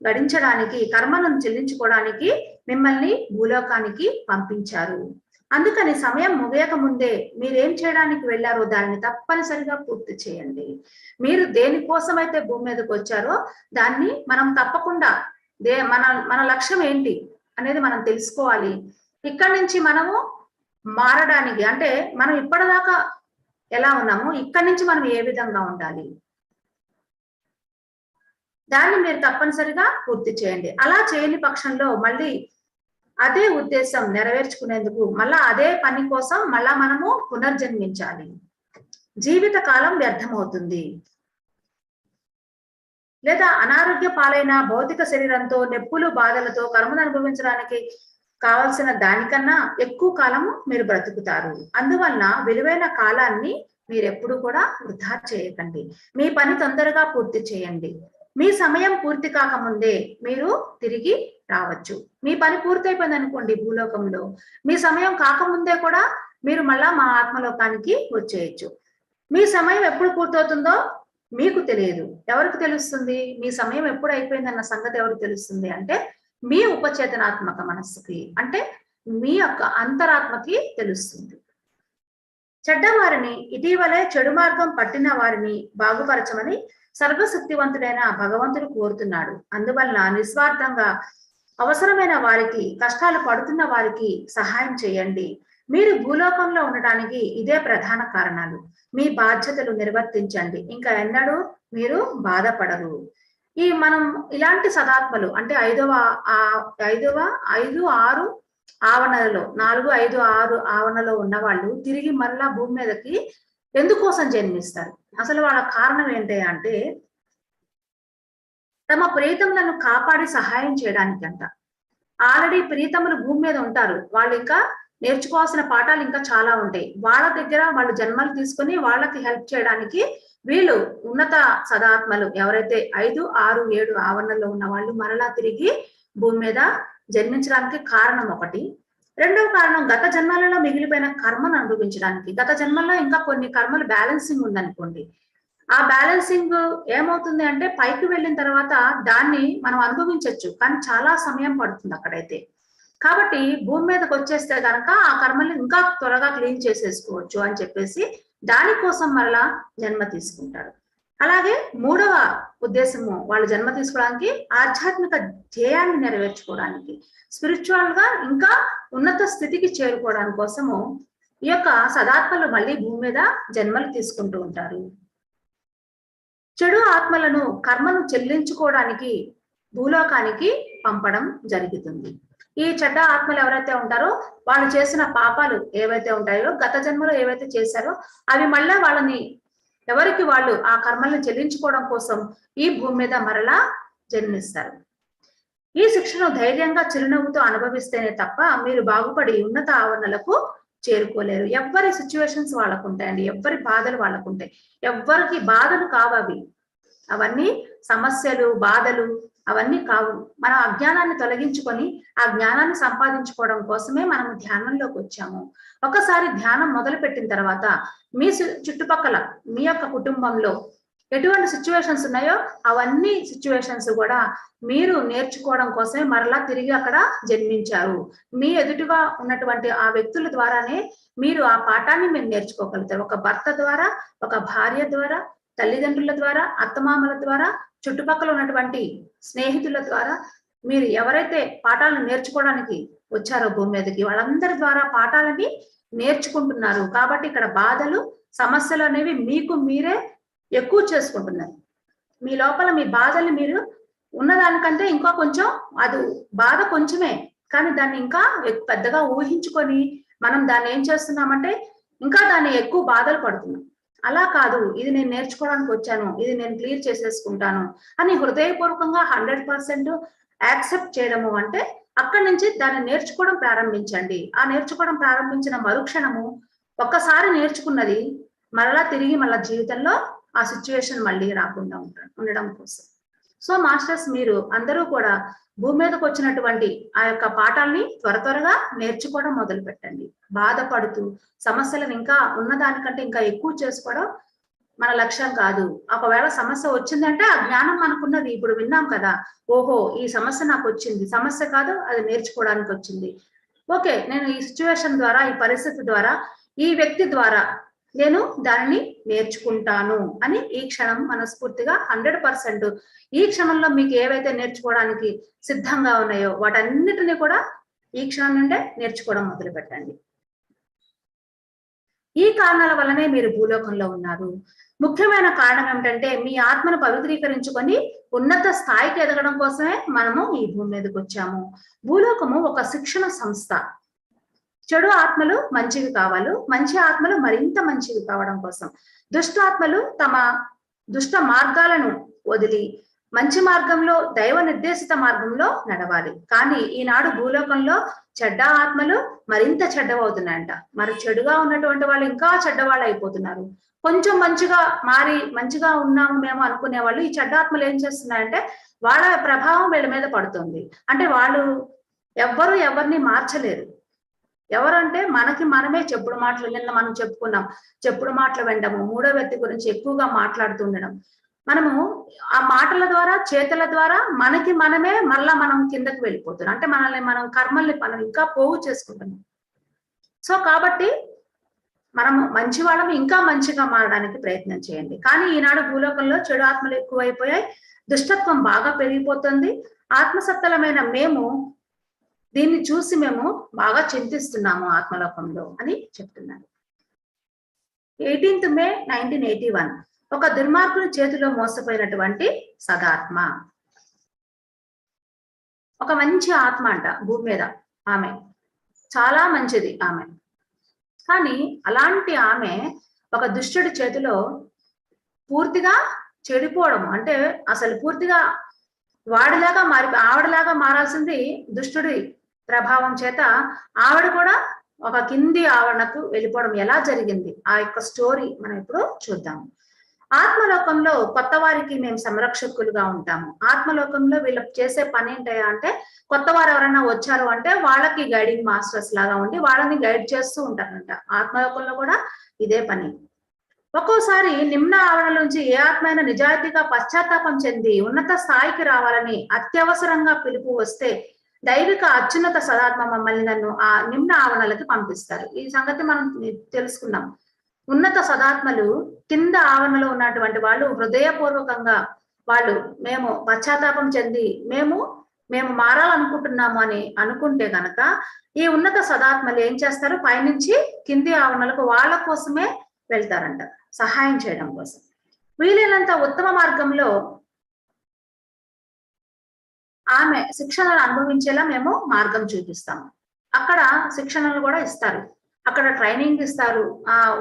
గడించడానికి, కర్మలను చెల్లించుకోవడానికి మిమ్మల్ని భూలోకానికి పంపించారు. అందుకని సమయం ముగియక ముందే మీరేం చేయడానికి వెళ్ళారో దాన్ని తప్పనిసరిగా పూర్తి చేయండి. మీరు దేనికోసమైతే భూమి మీదకి వచ్చారో దాన్ని మనం తప్పకుండా మన లక్ష్యం ఏంటి అనేది మనం తెలుసుకోవాలి. ఇక్కడి నుంచి మనము మారడానికి, అంటే మనం ఇప్పటిదాకా ఎలా ఉన్నామో ఇక్కడి నుంచి మనం ఏ విధంగా ఉండాలి, దాన్ని మీరు తప్పనిసరిగా పూర్తి చేయండి. అలా చేయని పక్షంలో మళ్ళీ అదే ఉద్దేశం నెరవేర్చుకునేందుకు మళ్ళా అదే పని కోసం మళ్ళా మనము పునర్జన్మించాలి. జీవిత కాలం వ్యర్థమవుతుంది. లేదా అనారోగ్య పాలైన భౌతిక శరీరంతో, నొప్పులు బాధలతో కర్మను అనుభవించడానికి కావాల్సిన దానికన్నా ఎక్కువ కాలము మీరు బ్రతుకుతారు. అందువలన విలువైన కాలాన్ని మీరు ఎప్పుడు కూడా వృధా చేయకండి. మీ పని తొందరగా పూర్తి చేయండి. మీ సమయం పూర్తి కాకముందే మీరు తిరిగి రావచ్చు. మీ పని పూర్తయిపోయింది అనుకోండి భూలోకంలో, మీ సమయం కాకముందే కూడా మీరు మళ్ళా మా ఆత్మలోకానికి వచ్చేయచ్చు. మీ సమయం ఎప్పుడు పూర్తవుతుందో మీకు తెలియదు. ఎవరికి తెలుస్తుంది మీ సమయం ఎప్పుడు అయిపోయిందన్న సంగతి? ఎవరికి తెలుస్తుంది అంటే మీ ఉపచేతనాత్మక మనస్సుకి, అంటే మీ యొక్క అంతరాత్మకి తెలుస్తుంది. చెడ్డవారిని, ఇటీవలే చెడు మార్గం పట్టిన వారిని బాగుపరచమని సర్వశక్తివంతుడైన భగవంతుడు కోరుతున్నాడు. అందువలన నిస్వార్థంగా అవసరమైన వారికి, కష్టాలు పడుతున్న వారికి సహాయం చేయండి. మీరు భూలోకంలో ఉండడానికి ఇదే ప్రధాన కారణాలు. మీ బాధ్యతలు నిర్వర్తించండి, ఇంకా ఎన్నడూ మీరు బాధపడరు. మనం ఇలాంటి సదాత్మలు అంటే 5, 6 ఆవరణలో 4, 5, 6 ఆవరణలో ఉన్న వాళ్ళు తిరిగి మరలా భూమి మీదకి ఎందుకోసం జన్మిస్తారు? అసలు వాళ్ళ కారణం ఏంటి అంటే తమ ప్రీతములను కాపాడి సహాయం చేయడానికి అంట. ఆల్రెడీ ప్రీతములు భూమి మీద ఉంటారు, వాళ్ళు ఇంకా నేర్చుకోవాల్సిన పాఠాలు ఇంకా చాలా ఉంటాయి. వాళ్ళ దగ్గర వాళ్ళు జన్మలు తీసుకొని వాళ్ళకి హెల్ప్ చేయడానికి వీళ్ళు ఉన్నత సదాత్మలు ఎవరైతే 5, 6, 7 ఆవరణలో ఉన్న వాళ్ళు మరలా తిరిగి భూమి మీద జన్మించడానికి కారణం ఒకటి. రెండవ కారణం గత జన్మలలో మిగిలిపోయిన కర్మను అనుభవించడానికి. గత జన్మల్లో ఇంకా కొన్ని కర్మలు బ్యాలెన్సింగ్ ఉందనుకోండి, ఆ బ్యాలెన్సింగ్ ఏమవుతుంది అంటే పైకి వెళ్ళిన తర్వాత దాన్ని మనం అనుభవించవచ్చు, కానీ చాలా సమయం పడుతుంది అక్కడైతే. కాబట్టి భూమి మీదకి వచ్చేస్తే కనుక ఆ కర్మల్ని ఇంకా త్వరగా క్లీన్ చేసేసుకోవచ్చు అని చెప్పేసి దానికోసం మరలా జన్మ తీసుకుంటారు. అలాగే మూడవ ఉద్దేశము వాళ్ళు జన్మ తీసుకోవడానికి ఆధ్యాత్మిక ధ్యేయాన్ని నెరవేర్చుకోవడానికి, స్పిరిచువల్ గా ఇంకా ఉన్నత స్థితికి చేరుకోవడానికి కోసము ఈ యొక్క సదాత్మలు మళ్ళీ భూమి మీద జన్మలు తీసుకుంటూ ఉంటారు. చెడు ఆత్మలను కర్మను చెల్లించుకోవడానికి భూలోకానికి పంపడం జరుగుతుంది. ఈ చెడ్డ ఆత్మలు ఎవరైతే ఉంటారో వాళ్ళు చేసిన పాపాలు ఏవైతే ఉంటాయో, గత జన్మలో ఏవైతే చేశారో అవి మళ్ళా వాళ్ళని ఎవరికి వాళ్ళు ఆ కర్మల్ని చెల్లించుకోవడం కోసం ఈ భూమి మీద మరలా జన్మిస్తారు. ఈ శిక్షను ధైర్యంగా చిరునవ్వుతో అనుభవిస్తేనే తప్ప మీరు బాగుపడి ఉన్నత ఆవరణలకు చేరుకోలేరు. ఎవ్వరి సిచ్యువేషన్స్ వాళ్ళకు ఉంటాయండి, ఎవ్వరి బాధలు వాళ్ళకు ఉంటాయి. ఎవ్వరికి బాధలు కావవి, అవన్నీ సమస్యలు, బాధలు అవన్నీ కావు. మనం అజ్ఞానాన్ని తొలగించుకొని ఆ జ్ఞానాన్ని సంపాదించుకోవడం కోసమే మనం ధ్యానంలోకి వచ్చాము. ఒకసారి ధ్యానం మొదలు పెట్టిన తర్వాత మీ చుట్టుపక్కల మీ యొక్క కుటుంబంలో ఎటువంటి సిచ్యువేషన్స్ ఉన్నాయో అవన్నీ సిచ్యువేషన్స్ కూడా మీరు నేర్చుకోవడం కోసమే మరలా తిరిగి అక్కడ జన్మించారు. మీ ఎదుటిగా ఉన్నటువంటి ఆ వ్యక్తుల ద్వారానే మీరు ఆ పాఠాన్ని మీరు నేర్చుకోగలుగుతారు. ఒక భర్త ద్వారా, ఒక భార్య ద్వారా, తల్లిదండ్రుల ద్వారా, అత్తమామల ద్వారా, చుట్టుపక్కల ఉన్నటువంటి స్నేహితుల ద్వారా మీరు ఎవరైతే పాఠాలను నేర్చుకోవడానికి వచ్చారో భూమి మీదకి వాళ్ళందరి ద్వారా పాఠాలని నేర్చుకుంటున్నారు. కాబట్టి ఇక్కడ బాధలు, సమస్యలు అనేవి మీకు మీరే ఎక్కువ చేసుకుంటున్నారు. మీ లోపల మీ బాధల్ని మీరు ఉన్నదానికంటే ఇంకా కొంచెం, అది బాధ కొంచెమే కానీ దాన్ని ఇంకా పెద్దగా ఊహించుకొని మనం దాన్ని ఏం చేస్తున్నామంటే ఇంకా దాన్ని ఎక్కువ బాధలు పడుతున్నాం. అలా కాదు, ఇది నేను నేర్చుకోవడానికి వచ్చాను, ఇది నేను క్లియర్ చేసేసుకుంటాను అని హృదయపూర్వకంగా 100% యాక్సెప్ట్ చేయడము అంటే అక్కడి నుంచి దాన్ని నేర్చుకోవడం ప్రారంభించండి. ఆ నేర్చుకోవడం ప్రారంభించిన మరుక్షణము ఒక్కసారి నేర్చుకున్నది మరలా తిరిగి మళ్ళా జీవితంలో ఆ సిచ్యువేషన్ మళ్ళీ రాకుండా ఉండడం కోసం. సో మాస్టర్స్, మీరు అందరూ కూడా భూమి మీదకి వచ్చినటువంటి ఆ యొక్క పాఠాలని త్వరగా నేర్చుకోవడం మొదలు పెట్టండి. బాధపడుతూ సమస్యలను ఇంకా ఉన్నదానికంటే ఇంకా ఎక్కువ చేసుకోవడం మన లక్ష్యం కాదు. ఒకవేళ సమస్య వచ్చిందంటే ఆ జ్ఞానం మనకున్నది, ఇప్పుడు విన్నాం కదా, ఓహో ఈ సమస్య నాకు వచ్చింది, సమస్య కాదు అది నేర్చుకోవడానికి వచ్చింది. ఓకే, నేను ఈ సిచ్యువేషన్ ద్వారా, ఈ పరిస్థితి ద్వారా, ఈ వ్యక్తి ద్వారా నేను దానిని నేర్చుకుంటాను అని ఈ క్షణం మనస్ఫూర్తిగా 100% ఈ క్షణంలో మీకు ఏవైతే నేర్చుకోవడానికి సిద్ధంగా ఉన్నాయో వాటన్నిటిని కూడా ఈ క్షణం నుండే నేర్చుకోవడం మొదలు పెట్టండి. ఈ కారణాల వల్లనే మీరు భూలోకంలో ఉన్నారు. ముఖ్యమైన కారణం ఏమిటంటే మీ ఆత్మను పవిత్రీకరించుకొని ఉన్నత స్థాయికి ఎదగడం కోసమే మనము ఈ భూమి మీదకి వచ్చాము. భూలోకము ఒక శిక్షణ సంస్థ. చెడు ఆత్మలు మంచివి కావాలి, మంచి ఆత్మలు మరింత మంచివి కావడం కోసం. దుష్ట ఆత్మలు తమ దుష్ట మార్గాలను వదిలి మంచి మార్గంలో, దైవ నిర్దేశిత మార్గంలో నడవాలి. కానీ ఈనాడు భూలోకంలో చెడ్డ ఆత్మలు మరింత చెడ్డవవుతున్నాయంట. మరి చెడుగా ఉన్నటువంటి వాళ్ళు ఇంకా చెడ్డవాళ్ళు అయిపోతున్నారు. కొంచెం మంచిగా మారి మంచిగా ఉన్నాము మేము అనుకునే వాళ్ళు ఈ చెడ్డ ఆత్మలు ఏం చేస్తున్నాయంటే వాళ్ళ ప్రభావం వీళ్ళ మీద పడుతుంది. అంటే వాళ్ళు ఎవ్వరు ఎవరిని మార్చలేరు. ఎవరంటే మనకి మనమే చెప్పుడు మాటలు, నిన్న మనం చెప్పుకున్నాం, చెప్పుడు మాటలు వినడము, మూడో వ్యక్తి గురించి ఎక్కువగా మాట్లాడుతుండడం, మనము ఆ మాటల ద్వారా, చేతుల ద్వారా మనకి మనమే మళ్ళా మనం కిందకి వెళ్ళిపోతున్నాం. అంటే మనల్ని మనం కర్మల్ని మనం ఇంకా పోగు చేసుకుంటున్నాం. సో కాబట్టి మనము మంచి వాళ్ళము ఇంకా మంచిగా మారడానికి ప్రయత్నం చేయండి. కానీ ఈనాడు భూలోకంలో చెడు ఆత్మలు ఎక్కువైపోయాయి, దుష్టత్వం బాగా పెరిగిపోతుంది. ఆత్మసత్తలమైన మేము దీన్ని చూసి మేము బాగా చింతిస్తున్నాము ఆత్మలోకంలో అని చెప్తున్నారు. 18th May 1981 ఒక దుర్మార్గుని చేతిలో మోసపోయినటువంటి సదాత్మ, ఒక మంచి ఆత్మ అంట భూమి మీద. ఆమె చాలా మంచిది ఆమె. కానీ అలాంటి ఆమె ఒక దుష్టుడి చేతిలో పూర్తిగా చెడిపోవడం, అంటే అసలు పూర్తిగా వాడిలాగా ఆవిడలాగా మారాల్సింది దుష్టుడి ప్రభావం చేత ఆవిడ కూడా ఒక కింది ఆవరణకు వెళ్ళిపోవడం ఎలా జరిగింది, ఆ యొక్క స్టోరీ మనం ఇప్పుడు చూద్దాము. ఆత్మలోకంలో కొత్త వారికి మేము సంరక్షకులుగా ఉంటాము. ఆత్మలోకంలో వీళ్ళు చేసే పని ఏంటయ్యా అంటే, కొత్త వారు ఎవరైనా వచ్చారు అంటే వాళ్ళకి గైడింగ్ మాస్టర్స్ లాగా ఉండి వాళ్ళని గైడ్ చేస్తూ ఉంటారంట. ఆత్మలోకంలో కూడా ఇదే పని. ఒక్కోసారి నిమ్న ఆవరణ నుంచి ఏ ఆత్మైన నిజాయితీగా పశ్చాత్తాపం చెంది ఉన్నత స్థాయికి రావాలని అత్యవసరంగా పిలుపు వస్తే దైవిక అత్యున్నత సదాత్మ మమ్మల్ని నన్ను ఆ నిమ్న ఆవరణలకి పంపిస్తారు. ఈ సంగతి మనం తెలుసుకున్నాం. ఉన్నత సదాత్మలు కింద ఆవరణలో ఉన్నటువంటి వాళ్ళు హృదయపూర్వకంగా వాళ్ళు మేము పశ్చాత్తాపం చెంది మేము మారాలనుకుంటున్నాము అని అనుకుంటే గనక ఈ ఉన్నత సదాత్మలు ఏం చేస్తారు, పైనుంచి కింది ఆవరణలకు వాళ్ళ కోసమే వెళ్తారంట, సహాయం చేయడం కోసం. వీలైనంత ఉత్తమ మార్గంలో ఆమె శిక్షణను అనుభవించేలా మేము మార్గం చూపిస్తాము. అక్కడ శిక్షణలు కూడా ఇస్తారు, అక్కడ ట్రైనింగ్ ఇస్తారు.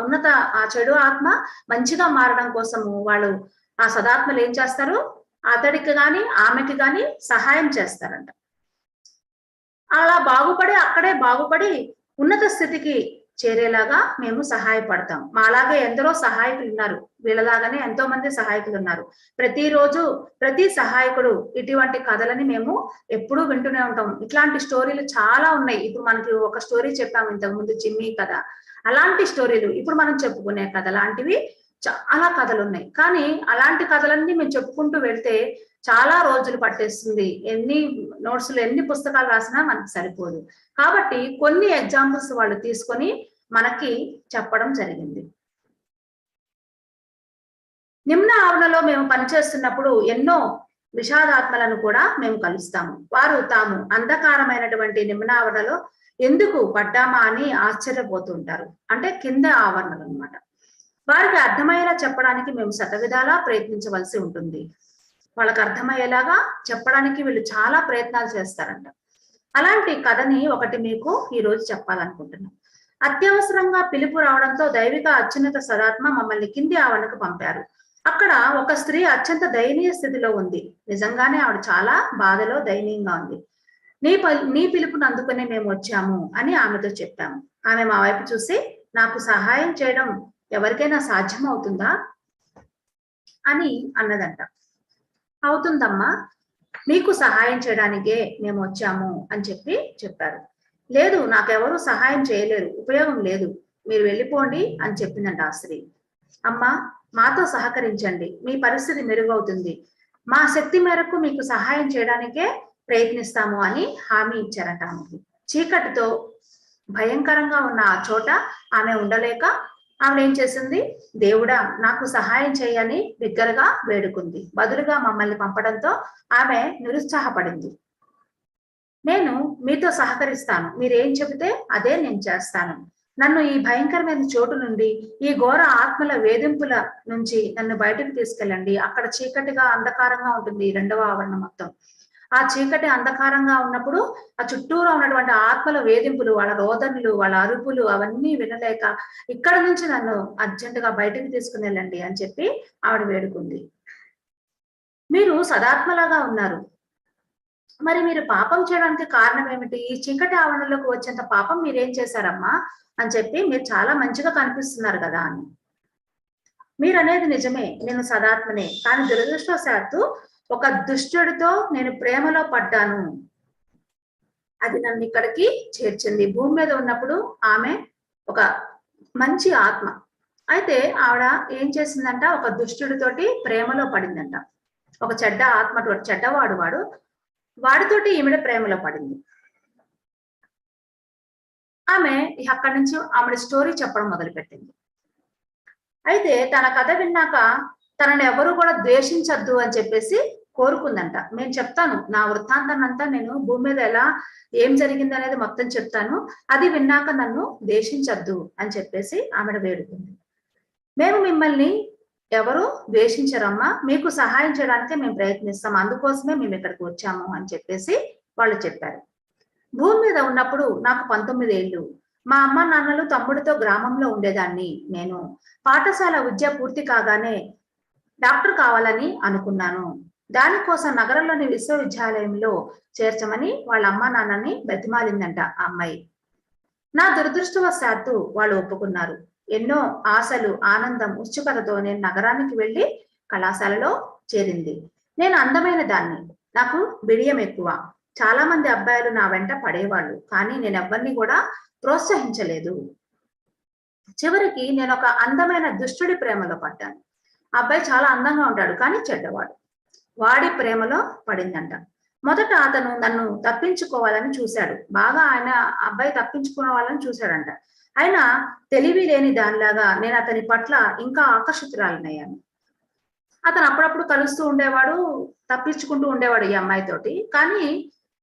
ఉన్నత ఆ చెడు ఆత్మ మంచిగా మారడం కోసము వాళ్ళు ఆ సదాత్మలు ఏం చేస్తారు, అతడికి గాని ఆమెకి గాని సహాయం చేస్తారంట. అలా బాగుపడి అక్కడే బాగుపడి ఉన్నత స్థితికి చేరేలాగా మేము సహాయపడతాం. మాలాగే ఎందరో సహాయకులు ఉన్నారు, వీళ్ళలాగానే ఎంతో మంది సహాయకులు ఉన్నారు. ప్రతిరోజు ప్రతి సహాయకుడు ఇటువంటి కథలని మేము ఎప్పుడూ వింటూనే ఉంటాం. ఇట్లాంటి స్టోరీలు చాలా ఉన్నాయి. ఇప్పుడు మనకి ఒక స్టోరీ చెప్పాము ఇంతకు ముందు, జిమ్మీ కథ. అలాంటి స్టోరీలు ఇప్పుడు మనం చెప్పుకునే కథ లాంటివి చాలా కథలు ఉన్నాయి. కానీ అలాంటి కథలన్నీ మేము చెప్పుకుంటూ వెళ్తే చాలా రోజులు పట్టేస్తుంది. ఎన్ని నోట్స్లు ఎన్ని పుస్తకాలు రాసినా మనకు సరిపోదు. కాబట్టి కొన్ని ఎగ్జాంపుల్స్ వాళ్ళు తీసుకొని మనకి చెప్పడం జరిగింది. నిమ్న ఆవరణలో మేము పనిచేస్తున్నప్పుడు ఎన్నో విషాదాత్మలను కూడా మేము కలుస్తాము. వారు తాము అంధకారమైనటువంటి నిమ్న ఆవరణలో ఎందుకు పడ్డామా అని ఆశ్చర్యపోతుంటారు. అంటే కింద ఆవరణలు అన్నమాట. వారికి అర్థమయ్యేలా చెప్పడానికి మేము శతవిధాలా ప్రయత్నించవలసి ఉంటుంది. వాళ్ళకి అర్థమయ్యేలాగా చెప్పడానికి వీళ్ళు చాలా ప్రయత్నాలు చేస్తారంట. అలాంటి కథని ఒకటి మీకు ఈ రోజు చెప్పాలనుకుంటున్నాం. అత్యవసరంగా పిలుపు రావడంతో దైవిక అత్యున్నత సదాత్మ మమ్మల్ని కింది ఆవరణకు పంపారు. అక్కడ ఒక స్త్రీ అత్యంత దయనీయ స్థితిలో ఉంది. నిజంగానే ఆవిడ చాలా బాధలో దయనీయంగా ఉంది. నీ పిలుపుని అందుకునే మేము వచ్చాము అని ఆమెతో చెప్పాము. ఆమె మా వైపు చూసి, నాకు సహాయం చేయడం ఎవరికైనా సాధ్యం అవుతుందా అని అన్నదంట. అవుతుందమ్మా, మీకు సహాయం చేయడానికే మేము వచ్చాము అని చెప్పారు. లేదు, నాకెవరూ సహాయం చేయలేరు, ఉపయోగం లేదు, మీరు వెళ్ళిపోండి అని చెప్పిందంట ఆ స్త్రీ. అమ్మా, మాతో సహకరించండి, మీ పరిస్థితి మెరుగవుతుంది, మా శక్తి మేరకు మీకు సహాయం చేయడానికే ప్రయత్నిస్తాము అని హామీ ఇచ్చారంట ఆమెకి. చీకటితో భయంకరంగా ఉన్న ఆ చోట ఆమె ఉండలేక ఆవిడ ఏం చేసింది, దేవుడా నాకు సహాయం చేయని బిగ్గరగా వేడుకుంది. బదులుగా మమ్మల్ని పంపడంతో ఆమె నిరుత్సాహపడింది. నేను మీతో సహకరిస్తాను, మీరేం చెబితే అదే నేను చేస్తాను. నన్ను ఈ భయంకరమైన చోటు నుండి, ఈ ఘోర ఆత్మల వేధింపుల నుంచి నన్ను బయటకు తీసుకెళ్ళండి. అక్కడ చీకటిగా అంధకారంగా ఉంటుంది రెండవ ఆవరణ మొత్తం. ఆ చీకటి అంధకారంగా ఉన్నప్పుడు ఆ చుట్టూరా ఉన్నటువంటి ఆత్మల వేధింపులు, వాళ్ళ రోదనలు, వాళ్ళ అరుపులు అవన్నీ వినలేక ఇక్కడ నుంచి నన్ను అర్జెంటుగా బయటకు తీసుకుని వెళ్ళండి అని చెప్పి ఆవిడ వేడుకుంది. మీరు సదాత్మలాగా ఉన్నారు, మరి మీరు పాపం చేయడానికి కారణం ఏమిటి? ఈ చీకటి ఆవరణలోకి వచ్చేంత పాపం మీరేం చేశారమ్మా అని చెప్పి, మీరు చాలా మంచిగా కనిపిస్తున్నారు కదా అని. మీరు అనేది నిజమే, నేను సదాత్మనే, కానీ దురదృష్టవశాత్తు ఒక దుష్టుడితో నేను ప్రేమలో పడ్డాను, అది నన్ను ఇక్కడికి చేర్చింది. భూమి మీద ఉన్నప్పుడు ఆమె ఒక మంచి ఆత్మ, అయితే ఆవిడ ఏం చేసిందంట, ఒక దుష్టుడితోటి ప్రేమలో పడిందంట. ఒక చెడ్డ ఆత్మ, చెడ్డవాడు వాడితోటి ఈమెడ ప్రేమలో పడింది. ఆమె అక్కడి నుంచి ఆమె స్టోరీ చెప్పడం మొదలుపెట్టింది. అయితే తన కథ విన్నాక తనని ఎవరు కూడా ద్వేషించద్దు అని చెప్పేసి కోరుకుందంట. నేను చెప్తాను, నా వృత్తాంతాన్ని అంతా నేను భూమి మీద ఎలా ఏం జరిగింది అనేది మొత్తం చెప్తాను, అది విన్నాక నన్ను ద్వేషించద్దు అని చెప్పేసి ఆమెడ వేడుకుంది. మేము మిమ్మల్ని ఎవరు ద్వేషించరమ్మా, మీకు సహాయం చేయడానికే మేము ప్రయత్నిస్తాం, అందుకోసమే మేము ఇక్కడికి వచ్చాము అని చెప్పేసి వాళ్ళు చెప్పారు. భూమి మీద ఉన్నప్పుడు నాకు 19 ఏళ్ళు. మా అమ్మ నాన్నలు తమ్ముడితో గ్రామంలో ఉండేదాన్ని. నేను పాఠశాల విద్య పూర్తి కాగానే డాక్టర్ కావాలని అనుకున్నాను. దానికోసం నగరంలోని విశ్వవిద్యాలయంలో చేర్చమని వాళ్ళ అమ్మ నాన్నని బతిమాలిందంట ఆ అమ్మాయి. నా దురదృష్టవశాత్తు వాళ్ళు ఒప్పుకున్నారు. ఎన్నో ఆశలు, ఆనందం, ఉత్సుకతతో నేను నగరానికి వెళ్ళి కళాశాలలో చేరింది. నేను అందమైన దాన్ని, నాకు బిడియం ఎక్కువ. చాలా మంది అబ్బాయిలు నా వెంట పడేవాళ్ళు, కానీ నేను ఎవరిని కూడా ప్రోత్సహించలేదు. చివరికి నేను ఒక అందమైన దుష్టుడి ప్రేమలో పడ్డాను. అబ్బాయి చాలా అందంగా ఉంటాడు, కానీ చెడ్డవాడు. వాడి ప్రేమలో పడిందంట. మొదట అతను నన్ను తప్పించుకోవాలని చూశాడు, బాగా ఆయన అబ్బాయి తప్పించుకోవాలని చూశాడంట. ఆయన తెలివి లేని దానిలాగా నేను అతని పట్ల ఇంకా ఆకర్షితురాలనయ్యాను. అతను అప్పుడప్పుడు కలుస్తూ ఉండేవాడు, తప్పించుకుంటూ ఉండేవాడు ఈ అమ్మాయితోటి. కానీ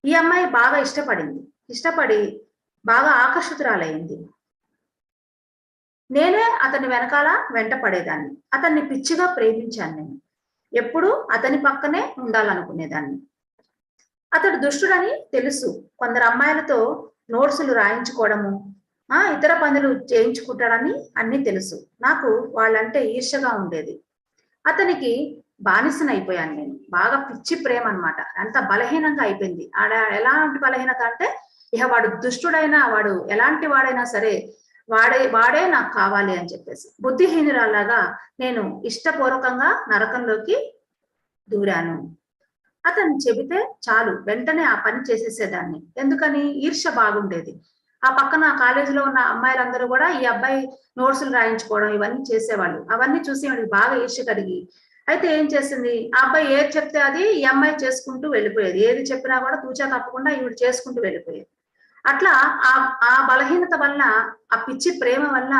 ఈ అమ్మాయి బాగా ఇష్టపడి బాగా ఆకర్షితురాలయ్యింది. నేనే అతని వెంట పడేదాన్ని. అతన్ని పిచ్చిగా ప్రేమించాను. నేను ఎప్పుడు అతని పక్కనే ఉండాలనుకునేదాన్ని. అతడు దుష్టుడని తెలుసు. కొందరు అమ్మాయిలతో నోట్సులు రాయించుకోవడము, ఇతర పనులు చేయించుకుంటాడని అన్ని తెలుసు. నాకు వాళ్ళంటే ఈర్ష్యగా ఉండేది. అతనికి బానిసనైపోయాను నేను. బాగా పిచ్చి ప్రేమ అన్నమాట. అంత బలహీనంగా అయిపోయింది. ఎలాంటి బలహీనత అంటే, ఇహ వాడు దుష్టుడైనా, వాడు ఎలాంటి వాడైనా సరే, వాడే నాకు కావాలి అని చెప్పేసి. బుద్ధిహీనురాలాగా నేను ఇష్టపూర్వకంగా నరకంలోకి దూరాను. అతను చెబితే చాలు వెంటనే ఆ పని చేసేసేదాన్ని. ఎందుకని? ఈర్ష్య బాగుండేది. ఆ పక్కన కాలేజీలో ఉన్న అమ్మాయిలందరూ కూడా ఈ అబ్బాయి నోట్సులు రాయించుకోవడం ఇవన్నీ చేసేవాళ్ళు. అవన్నీ చూసి ఈవిడకి బాగా ఈర్ష్య కలిగి, అయితే ఏం చేసింది, ఆ అబ్బాయి ఏది చెప్తే అది ఈ అమ్మాయి చేసుకుంటూ వెళ్ళిపోయేది. ఏది చెప్పినా కూడా తూచా తప్పకుండా ఈవిడ చేసుకుంటూ వెళ్ళిపోయేది. అట్లా ఆ ఆ బలహీనత వల్ల, ఆ పిచ్చి ప్రేమ వల్ల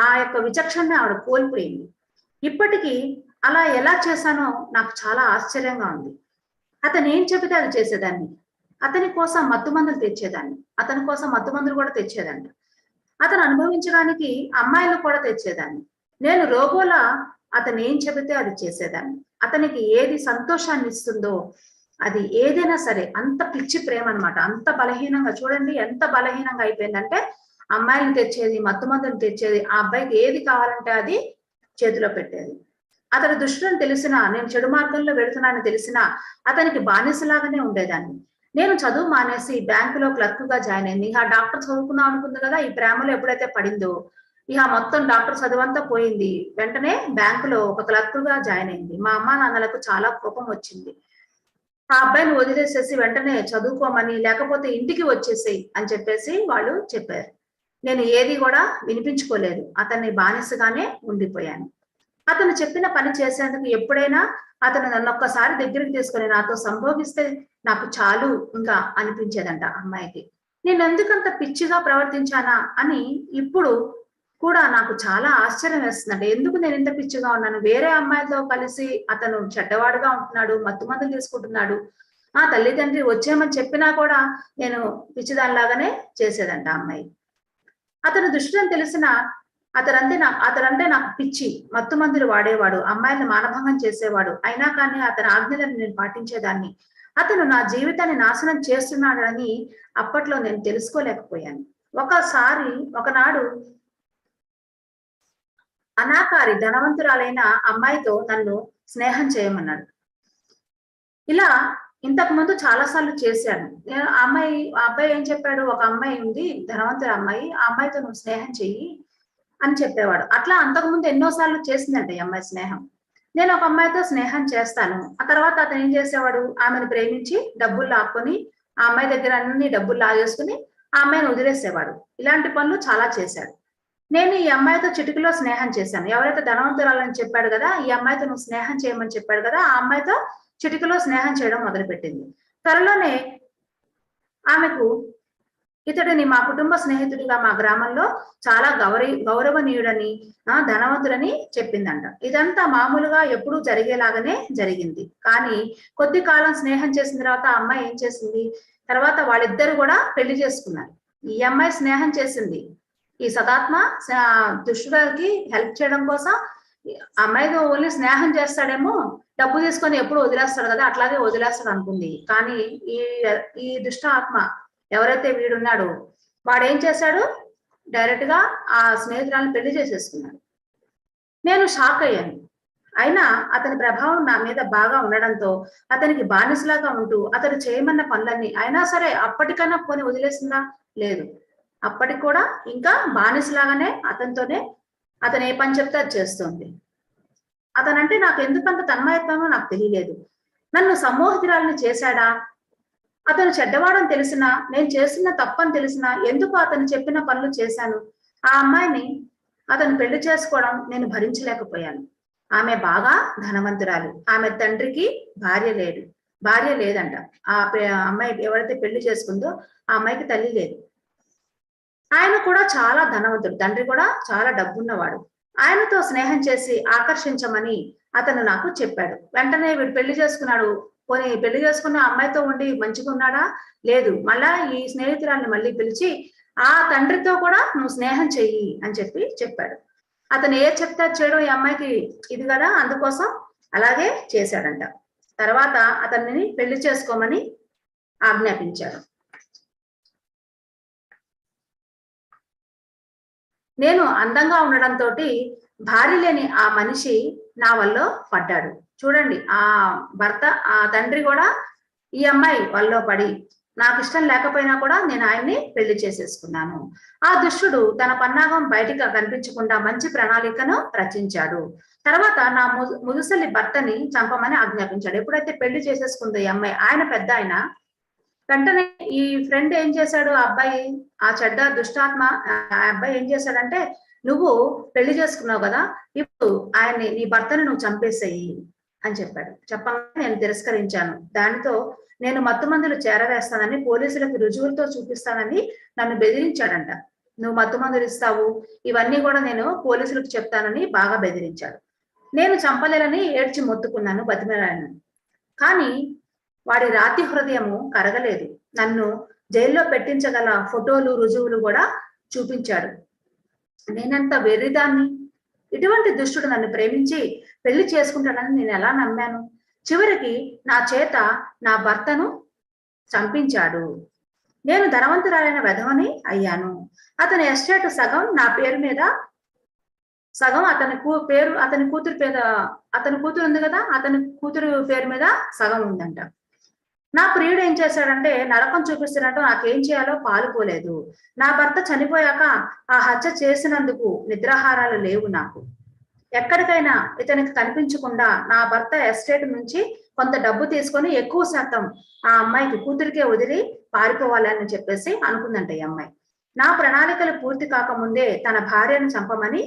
ఆ యొక్క విచక్షణని ఆవిడ కోల్పోయింది. ఇప్పటికీ అలా ఎలా చేశానో నాకు చాలా ఆశ్చర్యంగా ఉంది. అతను ఏం చెబితే అది చేసేదాన్ని. అతని కోసం మత్తుమందులు తెచ్చేదాన్ని. అతని కోసం మత్తుమందులు కూడా తెచ్చేదాన్ని. అతను అనుభవించడానికి అమ్మాయిలు కూడా తెచ్చేదాన్ని. నేను రోబోలా అతను ఏం చెబితే అది చేసేదాన్ని. అతనికి ఏది సంతోషాన్ని ఇస్తుందో అది ఏదైనా సరే, అంత పిచ్చి ప్రేమ అన్నమాట. అంత బలహీనంగా చూడండి, ఎంత బలహీనంగా అయిపోయిందంటే, అమ్మాయిలను తెచ్చేది, మత్తుమందులు తెచ్చేది, ఆ అబ్బాయికి ఏది కావాలంటే అది చేతిలో పెట్టేది. అతని దుష్టుని తెలిసినా, నేను చెడు మార్గంలో వెళుతున్నానని తెలిసినా అతనికి బానిసలాగానే ఉండేదాన్ని. నేను చదువు మానేసి బ్యాంకులో క్లర్క్‌గా జాయిన్ అయింది. ఇహ డాక్టర్ చదువుకుందాం అనుకుంది కదా! ఈ ప్రేమలో ఎప్పుడైతే పడిందో, ఇహ మొత్తం డాక్టర్ చదువంతా పోయింది. వెంటనే బ్యాంకులో ఒక క్లర్క్‌గా జాయిన్ అయింది. మా అమ్మానాన్నలకు చాలా కోపం వచ్చింది. ఆ అబ్బాయిని వదిలేసేసి వెంటనే చదువుకోమని, లేకపోతే ఇంటికి వచ్చేసేయి అని చెప్పేసి వాళ్ళు చెప్పారు. నేను ఏది కూడా వినిపించుకోలేదు. అతన్ని బానిసగానే ఉండిపోయాను. అతను చెప్పిన పని చేసేందుకు ఎప్పుడైనా అతను నన్నొక్కసారి దగ్గరికి తీసుకొని నాతో సంభోగిస్తే నాకు చాలు ఇంకా అనిపించేదంట అమ్మాయికి. నేనెందుకంత పిచ్చిగా ప్రవర్తించానా అని ఇప్పుడు కూడా నాకు చాలా ఆశ్చర్యం వేస్తుందండి. ఎందుకు నేనింత పిచ్చిగా ఉన్నాను? వేరే అమ్మాయితో కలిసి అతను చెడ్డవాడుగా ఉంటున్నాడు, మత్తుమందులు తీసుకుంటున్నాడు. తల్లిదండ్రి వచ్చేయమని చెప్పినా కూడా నేను పిచ్చిదానిలాగానే చేసేదంట ఆ అమ్మాయి. అతను దుష్టుడని తెలిసిన అతనంటే నాకు పిచ్చి. మత్తుమందులు వాడేవాడు. అమ్మాయిల్ని మానభంగం చేసేవాడు. అయినా కానీ అతని ఆజ్ఞలను నేను పాటించేదాన్ని. అతను నా జీవితాన్ని నాశనం చేస్తున్నాడని అప్పట్లో నేను తెలుసుకోలేకపోయాను. ఒకనాడు అనాకారి ధనవంతురాలైన అమ్మాయితో నన్ను స్నేహం చేయమన్నాడు. ఇలా ఇంతకు ముందు చాలా సార్లు చేశాను. ఆ అబ్బాయి ఏం చెప్పాడు, ఒక అమ్మాయి ఉంది, ధనవంతుల అమ్మాయి. ఆ అమ్మాయితో నువ్వు స్నేహం చెయ్యి అని చెప్పేవాడు. అట్లా అంతకుముందు ఎన్నో సార్లు చేసిందంట ఈ అమ్మాయి స్నేహం. నేను ఒక అమ్మాయితో స్నేహం చేస్తాను. ఆ తర్వాత అతను ఏం చేసేవాడు, ఆమెను ప్రేమించి డబ్బులు లాక్కొని, ఆ అమ్మాయి దగ్గర అన్ని డబ్బులు లాగేసుకుని ఆ అమ్మాయిని వదిలేసేవాడు. ఇలాంటి పనులు చాలా చేశాడు. నేను ఈ అమ్మాయితో చిటికలో స్నేహం చేశాను. ఎవరైతే ధనవంతురాలని చెప్పాడు కదా, ఈ అమ్మాయితో నువ్వు స్నేహం చేయమని చెప్పాడు కదా, ఆ అమ్మాయితో చిటికలో స్నేహం చేయడం మొదలుపెట్టింది. త్వరలోనే ఆమెకు ఇతడిని మా కుటుంబ స్నేహితుడిగా మా గ్రామంలో చాలా గౌరవనీయుడని, ధనవంతుడని చెప్పిందంట. ఇదంతా మామూలుగా ఎప్పుడూ జరిగేలాగానే జరిగింది. కానీ కొద్ది కాలం స్నేహం చేసిన తర్వాత ఆ అమ్మాయి ఏం చేసింది, తర్వాత వాళ్ళిద్దరు కూడా పెళ్లి చేసుకున్నారు. ఈ అమ్మాయి స్నేహం చేసింది. ఈ సదాత్మ దుష్టుడికి హెల్ప్ చేయడం కోసం అమ్మాయితో ఓన్లీ స్నేహం చేస్తాడేమో, డబ్బు తీసుకొని ఎప్పుడు వదిలేస్తాడు కదా, అట్లాగే వదిలేస్తాడు అనుకుంది. కానీ ఈ ఈ దుష్ట ఆత్మ ఎవరైతే వీడున్నాడో వాడేం చేశాడు, డైరెక్ట్ గా ఆ స్నేహితురాలను పెళ్లి చేసేసుకున్నాడు. నేను షాక్ అయ్యాను. అయినా అతని ప్రభావం నా మీద బాగా ఉండడంతో అతనికి బానిసలాగా ఉంటూ అతను చేయమన్న పనులన్నీ, అయినా సరే అప్పటికైనా కొని వదిలేసిందా? లేదు. అప్పటికి కూడా ఇంకా బానిసలాగానే అతనితోనే, అతను ఏ పని చెప్తే అది చేస్తుంది. అతనంటే నాకు ఎందుకంత తన్మయత్వమో నాకు తెలియలేదు. నన్ను సమ్మోహితురాలిని చేశాడా? అతను చెడ్డవాడని తెలిసినా, నేను చేస్తున్న తప్పని తెలిసినా ఎందుకు అతను చెప్పిన పనులు చేశాను? ఆ అమ్మాయిని అతను పెళ్లి చేసుకోవడం నేను భరించలేకపోయాను. ఆమె బాగా ధనవంతురాలు. ఆమె తండ్రికి భార్య లేదంట. అమ్మాయి ఎవరైతే పెళ్లి చేసుకుందో ఆ అమ్మాయికి తల్లి లేదు. ఆయన కూడా చాలా ధనవంతుడు. తండ్రి కూడా చాలా డబ్బున్నవాడు. ఆయనతో స్నేహం చేసి ఆకర్షించమని అతను నాకు చెప్పాడు. వెంటనే వీడు పెళ్లి చేసుకున్నాడు. పోనీ పెళ్లి చేసుకున్న అమ్మాయితో ఉండి మంచిగా ఉన్నాడా? లేదు. మళ్ళా ఈ స్నేహితురాల్ని మళ్ళీ పిలిచి ఆ తండ్రితో కూడా నువ్వు స్నేహం చెయ్యి అని చెప్పాడు. అతను ఏది చెప్తే అది చేయడం ఈ అమ్మాయికి ఇది కదా, అందుకోసం అలాగే చేశాడంట. తర్వాత అతన్ని పెళ్లి చేసుకోమని ఆజ్ఞాపించాడు. నేను అందంగా ఉండడంతో భార్య లేని ఆ మనిషి నా వల్ల పడ్డాడు. చూడండి, ఆ భర్త, ఆ తండ్రి కూడా ఈ అమ్మాయి వల్ల పడి, నాకు ఇష్టం లేకపోయినా కూడా నేను ఆయన్ని పెళ్లి చేసేసుకున్నాను. ఆ దుష్టుడు తన పన్నాగం బయటికి కనిపించకుండా మంచి ప్రణాళికను రచించాడు. తర్వాత నా ముదుసలి భర్తని చంపమని ఆజ్ఞాపించాడు. ఎప్పుడైతే పెళ్లి చేసేసుకుందో ఈ అమ్మాయి, ఆయన పెద్ద ఆయన, వెంటనే ఈ ఫ్రెండ్ ఏం చేశాడు, ఆ అబ్బాయి, ఆ చెడ్డ దుష్టాత్మ ఆ అబ్బాయి ఏం చేశాడంటే, నువ్వు పెళ్లి చేసుకున్నావు కదా, ఇప్పుడు ఆయన్ని, నీ భర్తను నువ్వు చంపేసేయి అని చెప్పాడు. చెప్పగానే నేను తిరస్కరించాను. దానితో నేను మత్తు మందులు చేరవేస్తానని, పోలీసులకు రుజువులతో చూపిస్తానని నన్ను బెదిరించాడంట. నువ్వు మత్తు మందులు ఇస్తావు, ఇవన్నీ కూడా నేను పోలీసులకు చెప్తానని బాగా బెదిరించాడు. నేను చంపలేనని ఏడ్చి మొత్తుకున్నాను, బతిమలాడాను. కానీ వాడి రాతి హృదయము కరగలేదు. నన్ను జైల్లో పెట్టించగల ఫోటోలు, రుజువులు కూడా చూపించాడు. నేనంత వెర్రిదాన్ని. ఇటువంటి దుష్టుడు నన్ను ప్రేమించి పెళ్లి చేసుకుంటానని నేను ఎలా నమ్మాను? చివరికి నా చేత నా భర్తను చంపించాడు. నేను ధనవంతురాలైన వెధవని అయ్యాను. అతని ఎస్టేట్ సగం నా పేరు మీద, సగం అతని కూతురు పేద, అతని కూతురు ఉంది కదా, అతని కూతురు పేరు మీద సగం ఉందంట. నా ప్రియుడు ఏం చేశాడంటే, నరకం చూపిస్తున్నట్టు నాకేం చేయాలో పాలుపోలేదు. నా భర్త చనిపోయాక ఆ హత్య చేసినందుకు నిద్రాహారాలు లేవు నాకు. ఎక్కడికైనా ఇతనికి కనిపించకుండా నా భర్త ఎస్టేట్ నుంచి కొంత డబ్బు తీసుకొని ఎక్కువ శాతం ఆ అమ్మాయికి, కూతురికే వదిలి పారిపోవాలని చెప్పేసి అనుకుందంట ఈ అమ్మాయి. నా ప్రణాళికలు పూర్తి కాకముందే తన భార్యను చంపమని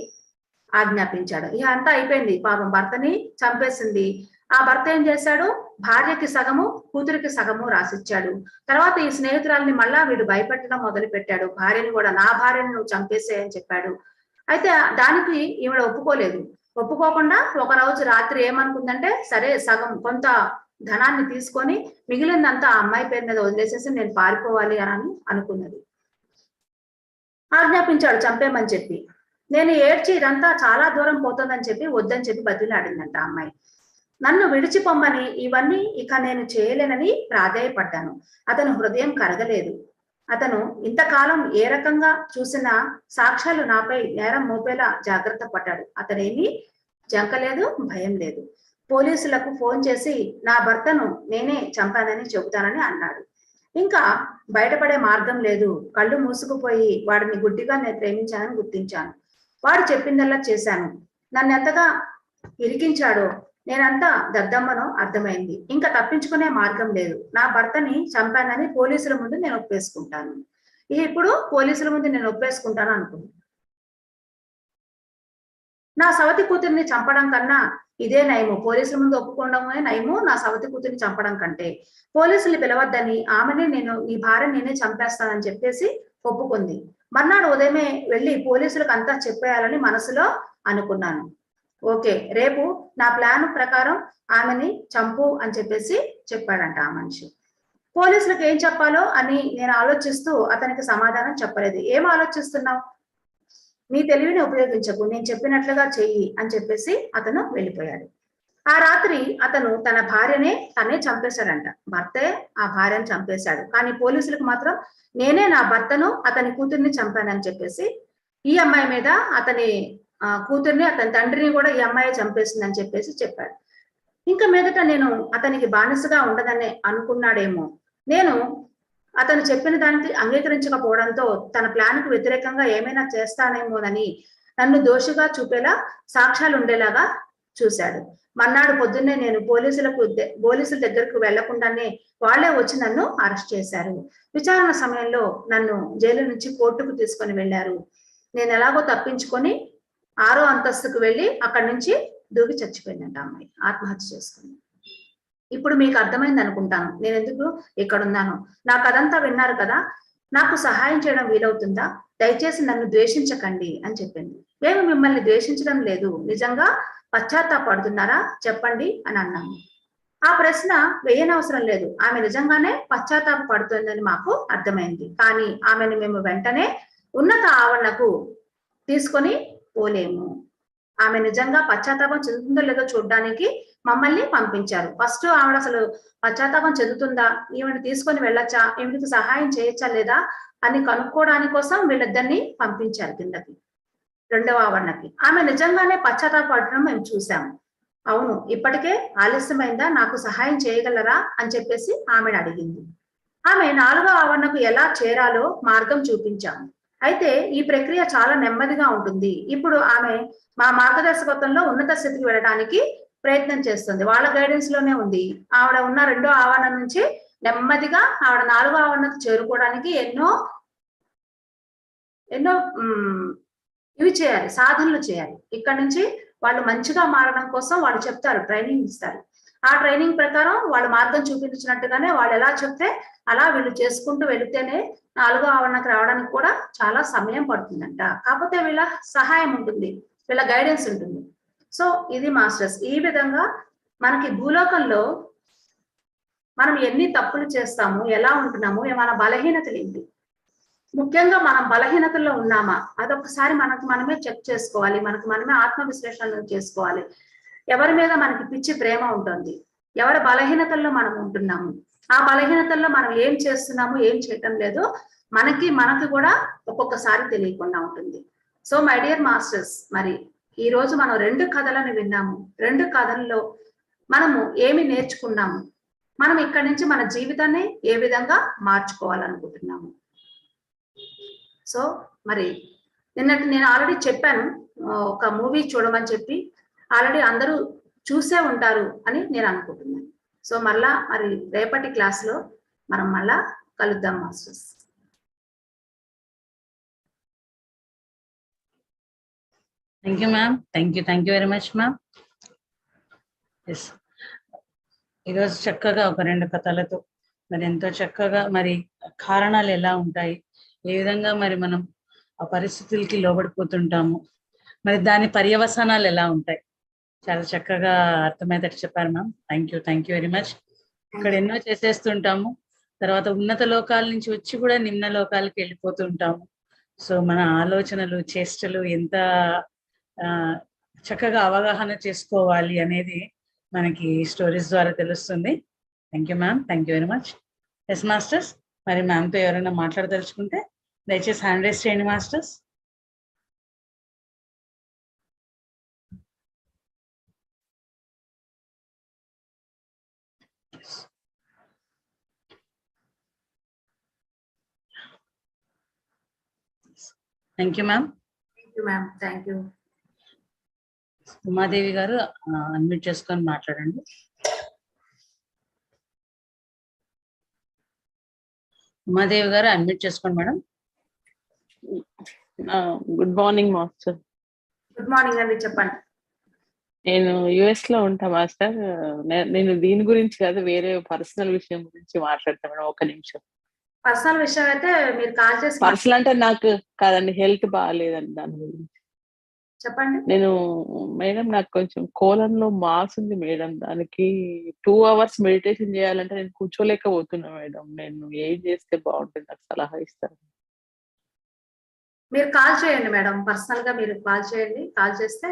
ఆజ్ఞాపించాడు. ఇక అంతా అయిపోయింది. పాపం భర్తని చంపేసింది. ఆ భర్త ఏం చేశాడు, భార్యకి సగము, కూతురికి సగము రాసిచ్చాడు. తర్వాత ఈ స్నేహితురాలని మళ్ళా వీడు భయపెట్టడం మొదలు పెట్టాడు. భార్యని కూడా, నా భార్యను నువ్వు చంపేసేయని చెప్పాడు. అయితే దానికి ఈవిడ ఒప్పుకోలేదు. ఒప్పుకోకుండా ఒక రోజు రాత్రి ఏమనుకుందంటే, సరే సగం కొంత ధనాన్ని తీసుకొని మిగిలిందంతా ఆ అమ్మాయి పేరు మీద వదిలేసేసి నేను పారిపోవాలి అని అనుకున్నది. ఆజ్ఞాపించాడు చంపేమని చెప్పి. నేను ఏడ్చి ఇదంతా చాలా దూరం పోతుందని చెప్పి వద్దని చెప్పి బతిలాడిందంట ఆ అమ్మాయి. నన్ను విడిచిపోమ్మని, ఇవన్నీ ఇక నేను చేయలేనని ప్రాధేయపడ్డాను. అతను హృదయం కరగలేదు. అతను ఇంతకాలం ఏ రకంగా చూసిన సాక్ష్యాలు నాపై నేరం మోపేలా జాగ్రత్త పడ్డాడు. అతనేమి జంకలేదు, భయం లేదు. పోలీసులకు ఫోన్ చేసి నా భర్తను నేనే చంపానని చెబుతానని అన్నాడు. ఇంకా బయటపడే మార్గం లేదు. కళ్ళు మూసుకుపోయి వాడిని గుడ్డిగా నేను ప్రేమించానని గుర్తించాను. వాడు చెప్పిందల్లా చేశాను. నన్ను ఎంతగా ఇరికించాడో, నేనంతా దద్దమ్మనో అర్థమైంది. ఇంకా తప్పించుకునే మార్గం లేదు. నా భర్తని చంపానని పోలీసుల ముందు నేను ఒప్పేసుకుంటాను. ఇప్పుడు పోలీసుల ముందు నేను ఒప్పేసుకుంటాను అనుకుంది. నా సవతి కూతురిని చంపడం కన్నా ఇదే నయము. పోలీసుల ముందు ఒప్పుకోవడమే నయము నా సవతి కూతురిని చంపడం కంటే. పోలీసులు పిలవద్దని, ఆమెని నేను, ఈ భార్య నేనే చంపేస్తానని చెప్పేసి ఒప్పుకుంది. మర్నాడు ఉదయమే వెళ్ళి పోలీసులకు అంతా చెప్పేయాలని మనసులో అనుకున్నాను. ఓకే, రేపు నా ప్లాన్ ప్రకారం ఆమెని చంపు అని చెప్పేసి చెప్పాడంట ఆ మనిషి. పోలీసులకు ఏం చెప్పాలో అని నేను ఆలోచిస్తూ అతనికి సమాధానం చెప్పలేదు. ఏం ఆలోచిస్తున్నావు? నీ తెలివిని ఉపయోగించకు, నేను చెప్పినట్లుగా చెయ్యి అని చెప్పేసి అతను వెళ్ళిపోయాడు. ఆ రాత్రి అతను తన భార్యనే తనే చంపేశాడంట. భర్తే ఆ భార్యను చంపేశాడు. కానీ పోలీసులకు మాత్రం నేనే నా భర్తను, అతని కూతుర్ని చంపానని చెప్పేసి, ఈ అమ్మాయి మీద అతని కూతుర్ని, అతని తండ్రిని కూడా ఈ అమ్మాయి చంపేసిందని చెప్పేసి చెప్పాడు. ఇంకా మీదట నేను అతనికి బానిసగా ఉండదని అనుకున్నాడేమో. నేను అతను చెప్పిన దానికి అంగీకరించకపోవడంతో తన ప్లాన్ కు వ్యతిరేకంగా ఏమైనా చేస్తానేమోనని నన్ను దోషిగా చూపేలా సాక్ష్యాలు ఉండేలాగా చూశాడు. మర్నాడు పొద్దున్నే నేను పోలీసుల దగ్గరకు వెళ్లకుండానే వాళ్లే వచ్చి నన్ను అరెస్ట్ చేశారు. విచారణ సమయంలో నన్ను జైలు నుంచి కోర్టుకు తీసుకొని వెళ్లారు. నేను ఎలాగో తప్పించుకొని 6వ అంతస్తుకు వెళ్ళి అక్కడి నుంచి దూకి చచ్చిపోయిందంట అమ్మాయి, ఆత్మహత్య చేసుకుంది. ఇప్పుడు మీకు అర్థమైంది అనుకుంటాను నేను ఎందుకు ఇక్కడ ఉన్నాను. నాకు అదంతా విన్నారు కదా. నాకు సహాయం చేయడం వీలవుతుందా? దయచేసి నన్ను ద్వేషించకండి అని చెప్పింది. మేము మిమ్మల్ని ద్వేషించడం లేదు, నిజంగా పశ్చాత్తాపడుతున్నారా చెప్పండి అని అన్నాము. ఆ ప్రశ్న వేయనవసరం లేదు. ఆమె నిజంగానే పశ్చాత్తాప పడుతుందని మాకు అర్థమైంది. కానీ ఆమెను మేము వెంటనే ఉన్నత ఆవరణకు తీసుకొని పోలేము. ఆమె నిజంగా పశ్చాత్తాపం చెందుతుందో లేదో చూడడానికి మమ్మల్ని పంపించారు. ఫస్ట్ ఆవిడ అసలు పశ్చాత్తాపం చెందుతుందా, ఈవిని తీసుకొని వెళ్ళొచ్చా, ఈవిడికి సహాయం చేయొచ్చా లేదా అని కనుక్కోవడానికి కోసం వీళ్ళిద్దరిని పంపించారు కిందకి, రెండవ ఆవరణకి. ఆమె నిజంగానే పశ్చాత్తాపడడం మేము చూసాము. అవును, ఇప్పటికే ఆలస్యమైందా, నాకు సహాయం చేయగలరా అని చెప్పేసి ఆమెను అడిగింది. ఆమె 4వ ఆవరణకు ఎలా చేరాలో మార్గం చూపించాము. అయితే ఈ ప్రక్రియ చాలా నెమ్మదిగా ఉంటుంది. ఇప్పుడు ఆమె మా మార్గదర్శకత్వంలో ఉన్నత స్థితికి వెళ్ళడానికి ప్రయత్నం చేస్తుంది. వాళ్ళ గైడెన్స్ లోనే ఉంది. ఆవిడ ఉన్న 2వ ఆవరణ నుంచి నెమ్మదిగా ఆవిడ 4వ ఆవరణకు చేరుకోవడానికి ఎన్నో ఇవి చేయాలి, సాధనలు చేయాలి. ఇక్కడ నుంచి వాళ్ళు మంచిగా మారడం కోసం వాళ్ళు చెప్తారు, ట్రైనింగ్ ఇస్తారు. ఆ ట్రైనింగ్ ప్రకారం వాళ్ళు మార్గం చూపించినట్టుగానే వాళ్ళు ఎలా చెప్తే అలా వీళ్ళు చేసుకుంటూ వెళితేనే 4వ ఆవరణకు రావడానికి కూడా చాలా సమయం పడుతుందంట. కాకపోతే వీళ్ళ సహాయం ఉంటుంది, వీళ్ళ గైడెన్స్ ఉంటుంది. సో ఇది మాస్టర్స్. ఈ విధంగా మనకి భూలోకంలో మనం ఎన్ని తప్పులు చేస్తాము, ఎలా ఉంటున్నాము, మన బలహీనతలు ఏంటి, ముఖ్యంగా మనం బలహీనతల్లో ఉన్నామా అదొకసారి మనకు మనమే చెక్ చేసుకోవాలి. మనకు మనమే ఆత్మ విశ్లేషణ చేసుకోవాలి. ఎవరి మీద మనకి పిచ్చి ప్రేమ ఉంటుంది, ఎవరి బలహీనతల్లో మనం ఉంటున్నాము, ఆ బలహీనతల్లో మనం ఏం చేస్తున్నాము, ఏం చేయటం లేదు, మనకి కూడా ఒక్కొక్కసారి తెలియకుండా ఉంటుంది. సో మై డియర్ మాస్టర్స్, మరి ఈ రోజు మనం 2 కథలను విన్నాము. 2 కథల్లో మనము ఏమి నేర్చుకున్నాము, మనం ఇక్కడి నుంచి మన జీవితాన్ని ఏ విధంగా మార్చుకోవాలనుకుంటున్నాము. సో మరి నిన్నటి నేను ఆల్రెడీ చెప్పాను, ఒక మూవీ చూడమని చెప్పి ఆల్రెడీ అందరూ చూసే ఉంటారు అని నేను అనుకుంటున్నాను. సో మళ్ళా మరి రేపటి క్లాస్ లో మనం మళ్ళా కలుద్దాం masters. Thank you ma'am. Thank you very much ma'am. Yes, ఈరోజు చక్కగా ఒక 2 కథలతో మరి ఎంతో చక్కగా మరి కారణాలు ఎలా ఉంటాయి, ఏ విధంగా మరి మనం ఆ పరిస్థితులకి లోబడిపోతుంటాము, మరి దాని పర్యవసానాలు ఎలా ఉంటాయి, చాలా చక్కగా అర్థమయ్యేటట్టు చెప్పారు ma'am. Thank you very much. ఇక్కడ ఎన్నో చేసేస్తుంటాము, తర్వాత ఉన్నత లోకాల నుంచి వచ్చి కూడా నిమ్న లోకాలకి వెళ్ళిపోతుంటాము. సో మన ఆలోచనలు, చేష్టలు ఎంత చక్కగా అవగాహన చేసుకోవాలి అనేది మనకి స్టోరీస్ ద్వారా తెలుస్తుంది. Thank you ma'am. Thank you very much. Yes masters, మరి మ్యామ్తో ఎవరైనా మాట్లాడదలుచుకుంటే దయచేసి హ్యాండ్ రైజ్ చేయండి masters. Thank you ma'am. Thank you. Umadevi గారు అన్మ్యూట్ చేసుకొని మాట్లాడండి. ఉమాదేవి గారు అన్మ్యూట్ చేసుకోండి madam. Good morning master. Good morning అండి, చెప్పండి. నేను యుఎస్ లో ఉంటా మాస్టర్. నేను దీని గురించి కాదు, వేరే పర్సనల్ విషయం గురించి మాట్లాడతాను మేడం. ఒక నిమిషం. పర్సనల్ విషయం అయితే మీరు కాల్ చేసి పర్సనల్ అంటే నాకు కాదండి, హెల్త్ బాగాలేదండి, దాని గురించి చెప్పండి. నేను మేడం నాకు కొంచెం కోలంలో మాస్ ఉంది మేడం, దానికి 2 hours మెడిటేషన్ చేయాలంటే నేను కూర్చోలేకపోతున్నా మేడం. నేను ఏం చేస్తే బాగుంటుంది, నాకు సలహా ఇస్తాను. మీరు కాల్ చేయండి మేడం, పర్సనల్ గా మీరు కాల్ చేయండి. కాల్ చేస్తే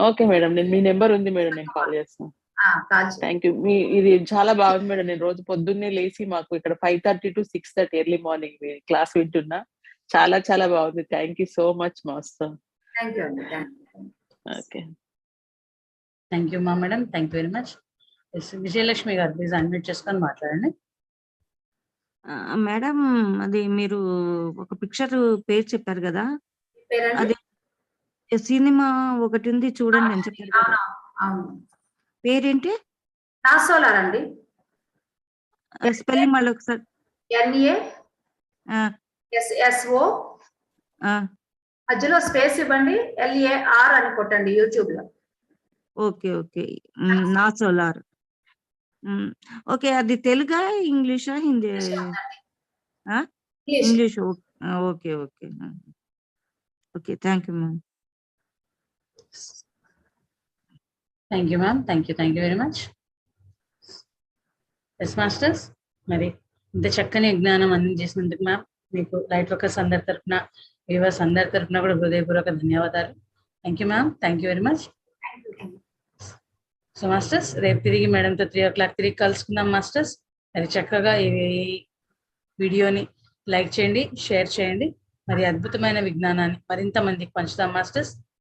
ఓకే మేడం, నేను మీ నెంబర్ ఉంది మేడం, నేను కాల్ చేస్తాను. Thank you. ఇది చాలా బాగుంది మేడం. నేను రోజు పొద్దున్నే లేచి మాకు ఇక్కడ 5:30 to 6:30 ఎర్లీ మార్నింగ్ క్లాస్ వింటున్నా. చాలా చాలా బాగుంది. Thank you so much master. Thank you అండి. ఓకే, థ్యాంక్ యూ మా madam. Thank you very much. Vijayalakshmi గారు ప్లీజ్ అన్మ్యూట్ చేసుకొని మాట్లాడండి. మేడం, అది మీరు ఒక పిక్చర్ పేరు చెప్పారు కదా, అది సినిమా ఒకటి ఉంది చూడండి అని చెప్పారు కదా, పేరేంటి? నాసోలార్ అండి. స్పెల్లింగ్ మళ్ళీ ఒకసారి. NASSO మధ్యలో స్పేస్ ఇవ్వండి, LAR అని కొట్టండి యూట్యూబ్ లో. ఓకే ఓకే, నాసోలార్. ఓకే, అది తెలుగా ఇంగ్లీషా Hindi? English. Okay okay okay, thank you ma'am. Thank you ma'am. Thank you very much. Yes masters, మరి ఇంత చక్కని జ్ఞానం అందించేసినందుకు మ్యామ్ మీకు లైట్ వర్కర్స్ అందరి తరఫున, వ్యూవర్స్ అందరి తరఫున కూడా హృదయపూర్వక ధన్యవాదాలు. Thank you ma'am, thank you very much. Thank you. So masters, రేపు తిరిగి మేడంతో 3 o'clock తిరిగి కలుసుకుందాం మాస్టర్స్. మరి చక్కగా ఈ వీడియోని లైక్ చేయండి, షేర్ చేయండి, మరి అద్భుతమైన విజ్ఞానాన్ని మరింత మందికి పంచుదాం మాస్టర్స్.